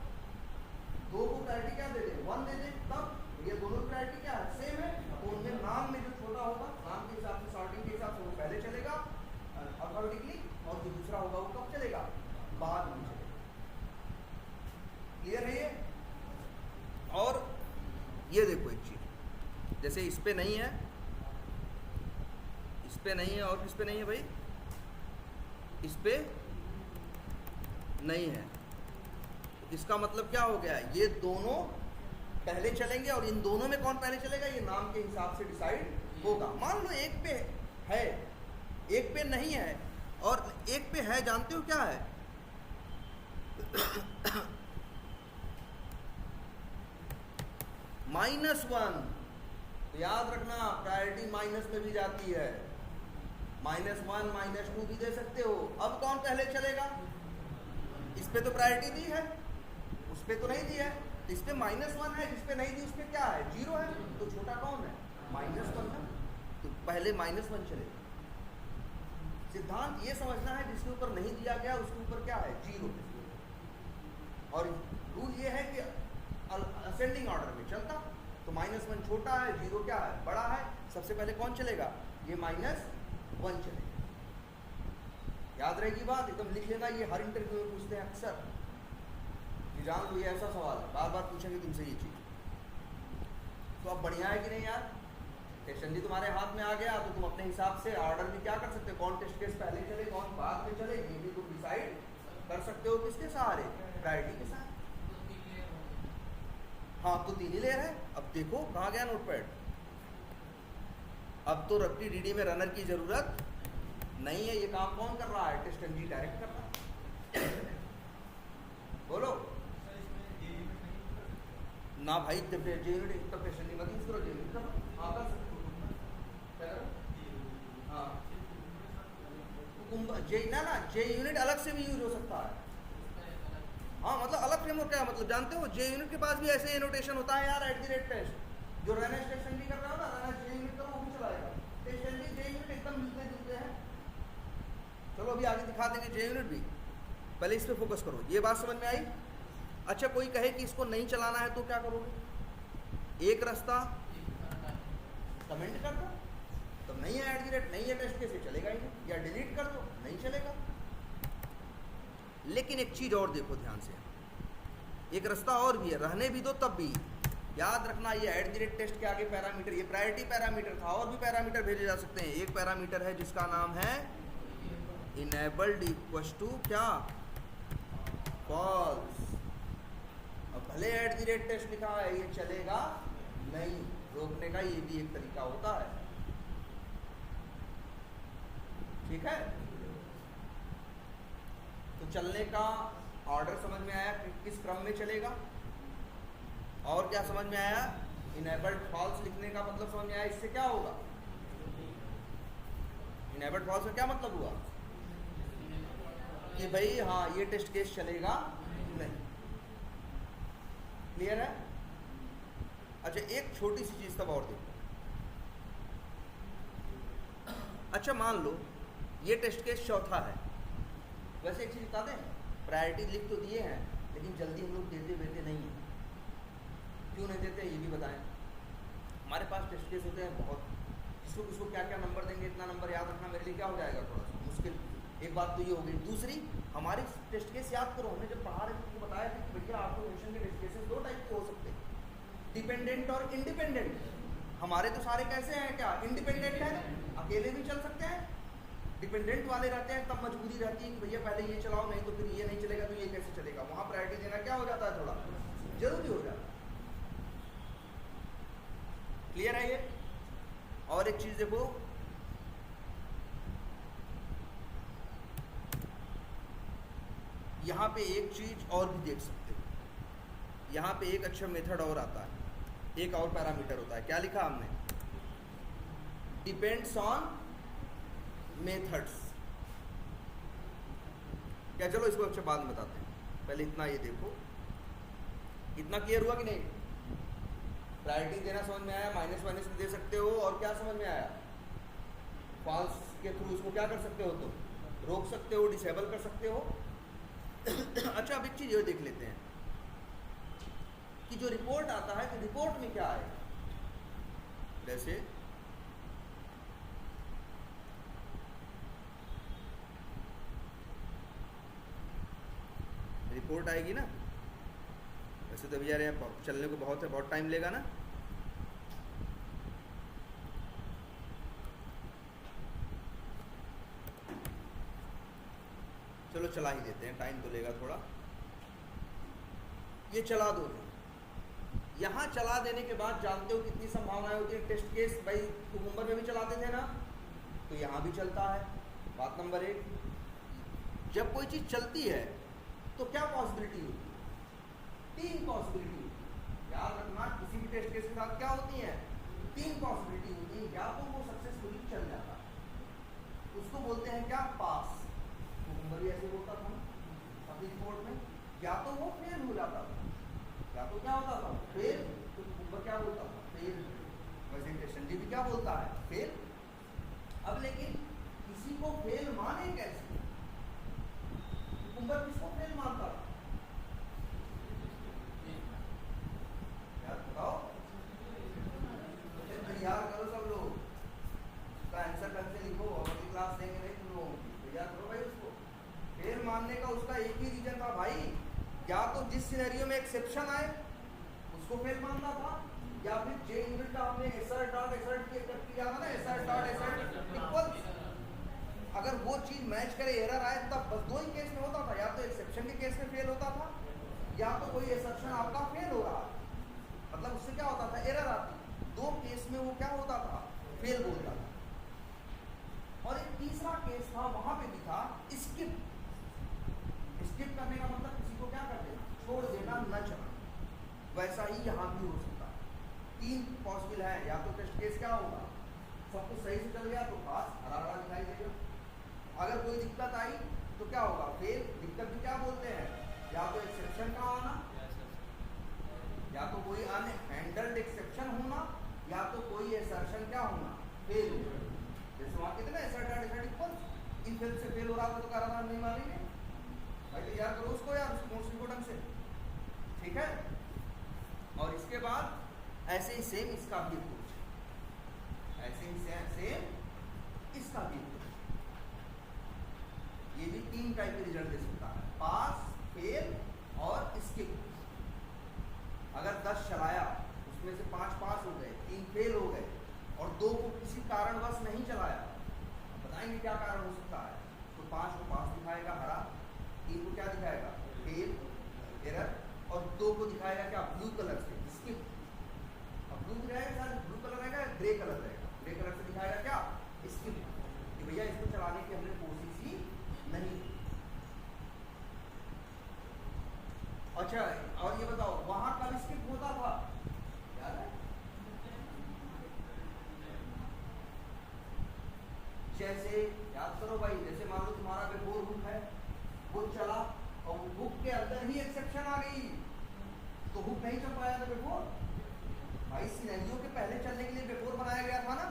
2 को प्रायोरिटी क्या दे दे? 1 दे दे, तब ये दोनों प्रायोरिटी क्या है? सेम है। तो उनमें नाम में जो छोटा होगा, नाम के हिसाब से, सॉर्टिंग के हिसाब से वो पहले चलेगा अल्फाबेटिकली, और जो दूसरा होगा वो कब चलेगा? बाद में चलेगा। क्लियर है ये? और ये देखो एक चीज, जैसे इस पे नहीं है, इस पे नहीं है, और किस पे नहीं है भाई? इस पे नहीं है। इसका मतलब क्या हो गया? ये दोनों पहले चलेंगे, और इन दोनों में कौन पहले चलेगा ये नाम के हिसाब से डिसाइड होगा। मान लो एक पे है, एक पे नहीं है, और एक पे है, जानते हो क्या है? -1। तो याद रखना प्रायोरिटी माइनस में भी जाती है, -1 -2 भी दे सकते हो। अब कौन पहले चलेगा? इस पे तो प्रायोरिटी दी है, उस पे तो नहीं दी है। तो इस पे -1 है, जिस पे नहीं दी उस पे क्या है, 0 है। तो छोटा कौन है, -1 है। तो पहले -1 चलेगा। सिद्धांत ये समझना है जिसके ऊपर नहीं दिया गया उसके ऊपर क्या है, 0। और रूल ये है कि असेंडिंग ऑर्डर में चलता। तो -1 छोटा है, 0 क्या है, बड़ा है। सबसे पहले कौन चलेगा, ये -1 चलेगा। याद रहेगी बात, एकदम लिख लेना। ये हर इंटरव्यू में पूछते हैं अक्सर कि जान लो ये ऐसा सवाल है, बार बार पूछेंगे तुमसे ये चीज़। तो अब बढ़िया है कि नहीं यार, टेस्ट तुम्हारे हाथ में आ गया तो तुम अपने हिसाब से ऑर्डर भी क्या कर सकते हो, कौन टेस्ट केस पहले चले कौन बाद में चले, ये भी तुम डिसाइड कर सकते हो। किसके सहारे, प्रायोरिटी के साथ। हाँ तो 3 ही लेयर है। अब देखो कहाँ गया नोटपैड। अब तो रफ्टी डीडी में रनर की जरूरत नहीं है, ये काम कौन कर रहा है, टेस्ट एनजी डायरेक्ट कर रहा है। बोलो ना भाई, जब जे यूनिट तब टेस्ट एनजी मत यूज करो, जे यूनिट हाँ कर सकते हो। हाँ जे ना जे यूनिट अलग से भी यूज हो सकता है। हाँ मतलब अलग फ्रेमवर्क क्या है, मतलब जानते हो जे यूनिट के पास भी ऐसे एनोटेशन होता है यार, @टेस्ट जो रनर टेस्ट एनजी कर रहा हो ना, रनर जे यूनिट का वो भी चलाएगा। टेस्ट एनजी जे यूनिट एकदम मिलते जुलते हैं। चलो अभी आगे दिखा देंगे जे यूनिट भी, पहले इस पे फोकस करो। ये बात समझ में आई। अच्छा कोई कहे कि इसको नहीं चलाना है तो क्या करोगे, एक रास्ता कमेंट कर दो, तब नहीं है नहीं है टेस्ट केस चलेगा ही नहीं, या डिलीट कर दो, नहीं चलेगा। लेकिन एक चीज और देखो ध्यान से, एक रास्ता और भी है, रहने भी दो तब भी याद रखना, ये @टेस्ट के आगे पैरामीटर, ये प्रायोरिटी पैरामीटर था, और भी पैरामीटर भेजे जा सकते हैं। एक पैरामीटर है जिसका नाम है इनेबल्ड इक्वल टू क्या, फॉल्स। अब भले @टेस्ट लिखा है, ये चलेगा नहीं, रोकने का ये भी एक तरीका होता है। ठीक है, तो चलने का ऑर्डर समझ में आया, किस क्रम में चलेगा। और क्या समझ में आया, इनेबल्ड फॉल्स लिखने का मतलब समझ में आया। इससे क्या होगा, इनेबल्ड फॉल्स में क्या मतलब हुआ कि भाई हाँ ये टेस्ट केस चलेगा नहीं। क्लियर है। अच्छा एक छोटी सी चीज तब और देखो। अच्छा मान लो ये टेस्ट केस चौथा है। वैसे एक चीज बता दें, प्रायोरिटी लिख तो दिए हैं लेकिन जल्दी हम लोग देते नहीं हैं। क्यों नहीं देते ये भी बताएं। हमारे पास टेस्ट केस होते हैं बहुत, किसको क्या क्या नंबर देंगे, इतना नंबर याद रखना मेरे लिए क्या हो जाएगा, थोड़ा सा मुश्किल। एक बात तो ये हो गई। दूसरी, हमारे टेस्ट केस याद करो, हमने जब पढ़ा रहे थे बताया था कि भैया ऑटोमेशन के टेस्ट केसेस 2 टाइप के हो सकते हैं, डिपेंडेंट और इंडिपेंडेंट। हमारे तो सारे कैसे हैं, क्या इंडिपेंडेंट है, अकेले भी चल सकते हैं। डिपेंडेंट वाले रहते हैं तब मजबूरी रहती है कि भैया पहले ये चलाओ, नहीं तो फिर ये नहीं चलेगा, तो ये कैसे चलेगा। वहां प्रायोरिटी देना क्या हो जाता है, थोड़ा जरूरी हो जाता है। क्लियर है ये। और एक चीज देखो, यहां पे एक चीज और भी देख सकते हो। यहां पे एक अच्छा मेथड और आता है, एक और पैरामीटर होता है। क्या लिखा हमने, डिपेंड्स ऑन मेथड्स। क्या, चलो इसको अच्छा बाद में बताते हैं, पहले इतना ये देखो। इतना क्लियर हुआ कि नहीं। प्रायोरिटी देना समझ में आया, माइनस दे सकते हो, और क्या समझ में आया, फॉल्स के थ्रू इसको क्या कर सकते हो, तुम रोक सकते हो, डिसेबल कर सकते हो। अच्छा अब एक चीज ये देख लेते हैं कि जो रिपोर्ट आता है, तो रिपोर्ट में क्या आएगा। जैसे रिपोर्ट आएगी ना, वैसे तो भैया चलने को बहुत है, बहुत टाइम लेगा ना। चलो चला ही देते हैं, टाइम तो लेगा थोड़ा। ये चला दो, यहाँ चला देने के बाद जानते हो कितनी संभावनाएं होती है। टेस्ट केस भाई कुकुम्बर में भी चलाते थे ना, तो यहाँ भी चलता है। बात नंबर 1, जब कोई चीज़ चलती है तो क्या पॉसिबिलिटी होती है, 3 पॉसिबिलिटी होती है। याद रखना, किसी भी टेस्ट केस के साथ क्या होती है, 3 पॉसिबिलिटी होती है। या तो वो सक्सेसफुली चल जाता है, उसको बोलते हैं क्या, पास। कुकुम्बर भी ऐसे बोलता था अपनी रिपोर्ट में, या तो वो फेल हो जाता था, या तो क्या होता था फेल, तो कुकुम्बर क्या बोलता था फेल। प्रेजेंटेशन जी भी क्या बोलता है फेल। अब लेकिन किसी को फेल माने कैसे? कुकुम्बर किसको फेल मानता था? यार बताओ, तैयार करो सब लोग, उसका आंसर ढंग से लिखो, अगली क्लास देंगे नहीं तुम लोगों की, तैयार करो भाई उसको। फेल मानने का उसका एक ही रीजन था भाई, या तो जिस सिनेरियो में एक्सेप्शन आए उसको फेल मानना था, या फिर जे यूनिट का हमने एसर डॉट किया था ना, एसर डॉट इक्वल्स, अगर वो चीज मैच करे एरर आए तब बस दो ही केस में होता था, या तो एक्सेप्शन के केस में फेल होता था, या तो कोई एक्सेप्शन आपका फेल हो रहा है, मतलब उससे क्या होता था एरर आती, दो केस में वो क्या होता था फेल बोलता था। और एक तीसरा केस था, वहां पे भी था स्किप। स्किप करने का मतलब किसी को क्या कर देना, छोड़ देना, न चलाना। वैसा ही यहाँ भी हो सकता है। तीन पॉसिबल है, या तो टेस्ट केस क्या होगा, सब कुछ सही से चल गया तो पास, हरा हरा दिखाई देगा, अगर कोई दिक्कत आई तो क्या होगा फेल। दिक्कत भी क्या बोलते हैं, या तो एक्सेप्शन का आना, या तो कोई अनहैंडल्ड एक्सेप्शन होना, या तो कोई असर्शन क्या होना फेल होना। जैसे वहां कहते ना एसर्ट इन फेल से फेल हो रहा था तो कह रहा था नहीं मानेंगे भाई, तैयार करो उसको यार, उसको नोट्स लिखो ढंग से, ठीक है। और इसके बाद ऐसे ही सेम इसका भी अप्रोच, ऐसे ही सेम इसका भी अप्रोच, ये भी तीन टाइप के रिजल्ट दे सकता है, पास, फेल और स्किप। अगर 10 चलाया उसमें से 5 पास हो गए, 3 फेल हो गए और 2 को किसी कारणवश नहीं चलाया, बताएंगे क्या कारण हो सकता है, तो 5 को पास दिखाएगा हरा, 3 को क्या दिखाएगा फेल एरर, और 2 को दिखाएगा क्या ब्लू कलर से स्किप। अब ब्लू दिखाएगा, ब्लू कलर रहेगा, ग्रे कलर रहेगा, ग्रे कलर से दिखाएगा क्या स्किप, कि भैया इसको चलाने की हमने कोशिश ही नहीं। अच्छा और ये बताओ वहां कब स्किप होता था, याद है? जैसे याद करो भाई, जैसे मान लो तुम्हारा बिफोर हुक है, वो चला और हुक के अंदर ही एक्सेप्शन आ गई, तो हुक नहीं चल पाया था बिफोर। भाई सिनेरियो के पहले चलने के लिए बिफोर बनाया गया था ना,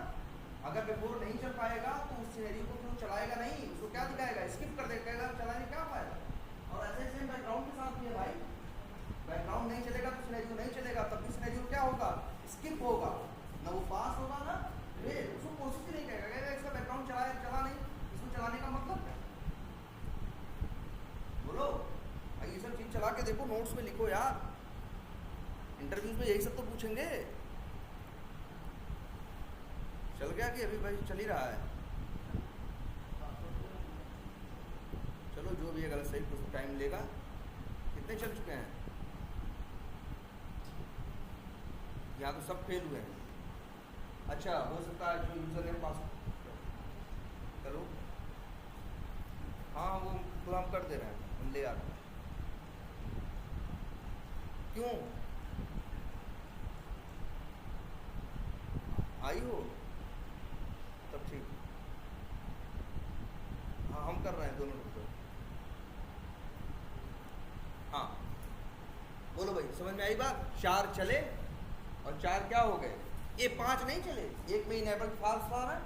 अगर बिफोर नहीं चल पाएगा तो उस सिनेरियो को क्यों चलाएगा नहीं, उसको क्या दिखाएगा स्किप कर देगा, चलाने क्या पाएगा। और ऐसे सेम बैकग्राउंड के साथ भी है भाई, बैकग्राउंड नहीं चलेगा तो सिनेरियो नहीं चलेगा, तब भी सिनेरियो क्या होगा स्किप होगा, ना वो पास होगा ना फेल, उसको कोशिश ही नहीं करेगा, इसका बैकग्राउंड चला नहीं, इसको चलाने का मतलब क्या, बोलो भाई। ये सब चीज चला के देखो, नोट्स में लिखो यार, इंटरव्यूज में यही सब तो पूछेंगे। चल गया कि अभी भाई चल ही रहा है, चलो जो भी है गलत सही कुछ टाइम लेगा। कितने चल चुके हैं, यहाँ तो सब फेल हुए हैं। अच्छा हो सकता है जो यूजर नेम पासवर्ड करो, हाँ वो तो हम कर दे रहे हैं, हम ले आ रहे हैं। क्यों आई हो तब ठीक, हाँ हम कर रहे हैं दोनों लोग। हाँ बोलो भाई, समझ में आई बात। 4 चले और 4 क्या हो गए, ये 5 नहीं चले, एक में इनेबल फाल्स था ना,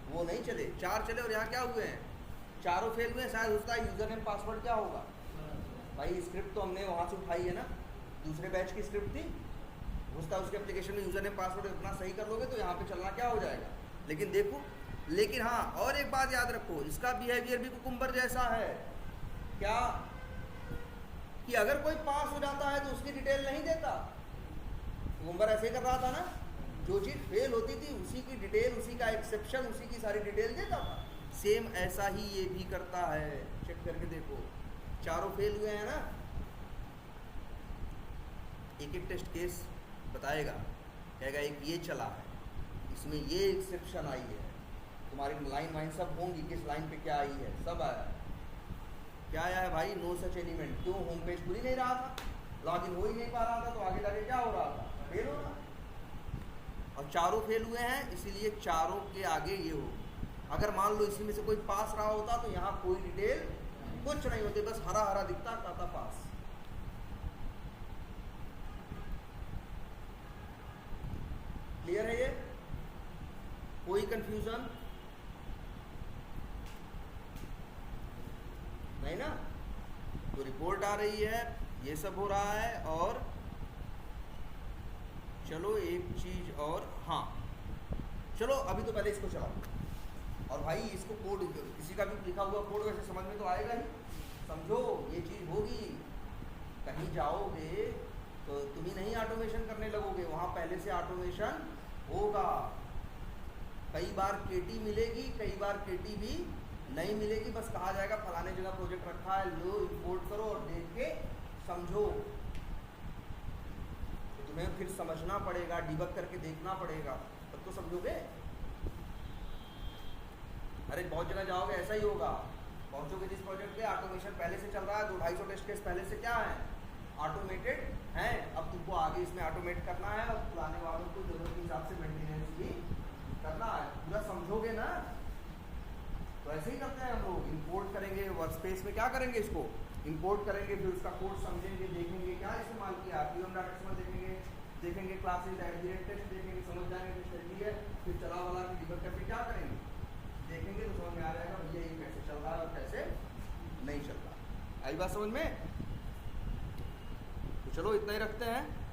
वो नहीं चले, 4 चले और यहाँ क्या हुए हैं, चारों फेल हुए। शायद उसका यूजर नेम पासवर्ड क्या होगा भाई, स्क्रिप्ट तो हमने वहाँ से उठाई है ना, दूसरे बैच की स्क्रिप्ट थी, उसका उसके एप्लीकेशन में यूजर नेम पासवर्ड इतना सही कर लोगे तो यहाँ पे चलना क्या हो जाएगा। लेकिन देखो, लेकिन हाँ और एक बात याद रखो, इसका बिहेवियर भी कुकुम्बर जैसा है क्या, कि अगर कोई पास हो जाता है तो उसकी डिटेल नहीं देता। कुकुम्बर ऐसे ही कर रहा था ना, जो चीज़ फेल होती थी उसी की डिटेल, उसी का एक्सेप्शन, उसी की सारी डिटेल देता था। सेम ऐसा ही ये भी करता है, चेक करके देखो, चारों फेल हुए हैं ना, एक एक टेस्ट केस बताएगा, कहेगा एक ये चला है, इसमें ये एक्सेप्शन आई है, तुम्हारी लाइन वाइन सब होंगी, किस लाइन पे क्या आई है, सब आया है। क्या आया है भाई, नो सच एलिमेंट, क्यों होम पेज खुल ही नहीं रहा था, लॉगिन हो ही नहीं पा रहा था, तो आगे जाके क्या हो रहा था, फेल हो रहा। और चारों फेल हुए हैं, इसीलिए चारों के आगे ये हो। अगर मान लो इसी में से कोई पास रहा होता तो यहाँ कोई डिटेल कुछ नहीं होती, बस हरा हरा दिखता, कहता पास। क्लियर है ये? कोई कंफ्यूजन नहीं ना? तो रिपोर्ट आ रही है, ये सब हो रहा है। और चलो एक चीज और, हाँ चलो अभी तो पहले इसको चलाओ। और भाई इसको कोड, किसी का भी लिखा हुआ कोड वैसे समझ में तो आएगा ही। समझो ये चीज़ होगी, कहीं जाओगे तो तुम ही नहीं ऑटोमेशन करने लगोगे, वहाँ पहले से ऑटोमेशन होगा। कई बार केटी मिलेगी, कई बार केटी भी नहीं मिलेगी, बस कहा जाएगा फलाने जगह प्रोजेक्ट रखा है, लो इंपोर्ट करो और देख के समझो। तो तुम्हें फिर समझना पड़ेगा, डिबग करके देखना पड़ेगा, तब तो समझोगे। अरे बहुत जगह जाओगे ऐसा ही होगा, पहुंचोगे जिस प्रोजेक्ट पे ऑटोमेशन पहले से चल रहा है, 200-250 टेस्ट केस पहले से क्या है, ऑटोमेटेड है। अब तुमको आगे इसमें ऑटोमेट करना है और पुराने वालों को जरूरत के हिसाब से मेंटेनेंस भी करना है। पूरा समझोगे ना? तो ऐसे ही करते हैं हम लोग। इंपोर्ट करेंगे वर्कस्पेस में, क्या करेंगे, इसको इंपोर्ट करेंगे, फिर उसका कोड समझेंगे, देखेंगे क्या इस्तेमाल किया, pm.xml देखेंगे क्लासेस @टेस्ट देखेंगे, समझ जाएंगे टेस्ट एग्री है, फिर चला वाला की डिबग करके क्या करेंगे देखेंगे, तो समझ में आ जाएगा भैया ये कैसे चल रहा है और कैसे नहीं चल रहा। आई बात समझ में? तो चलो इतना ही रखते हैं।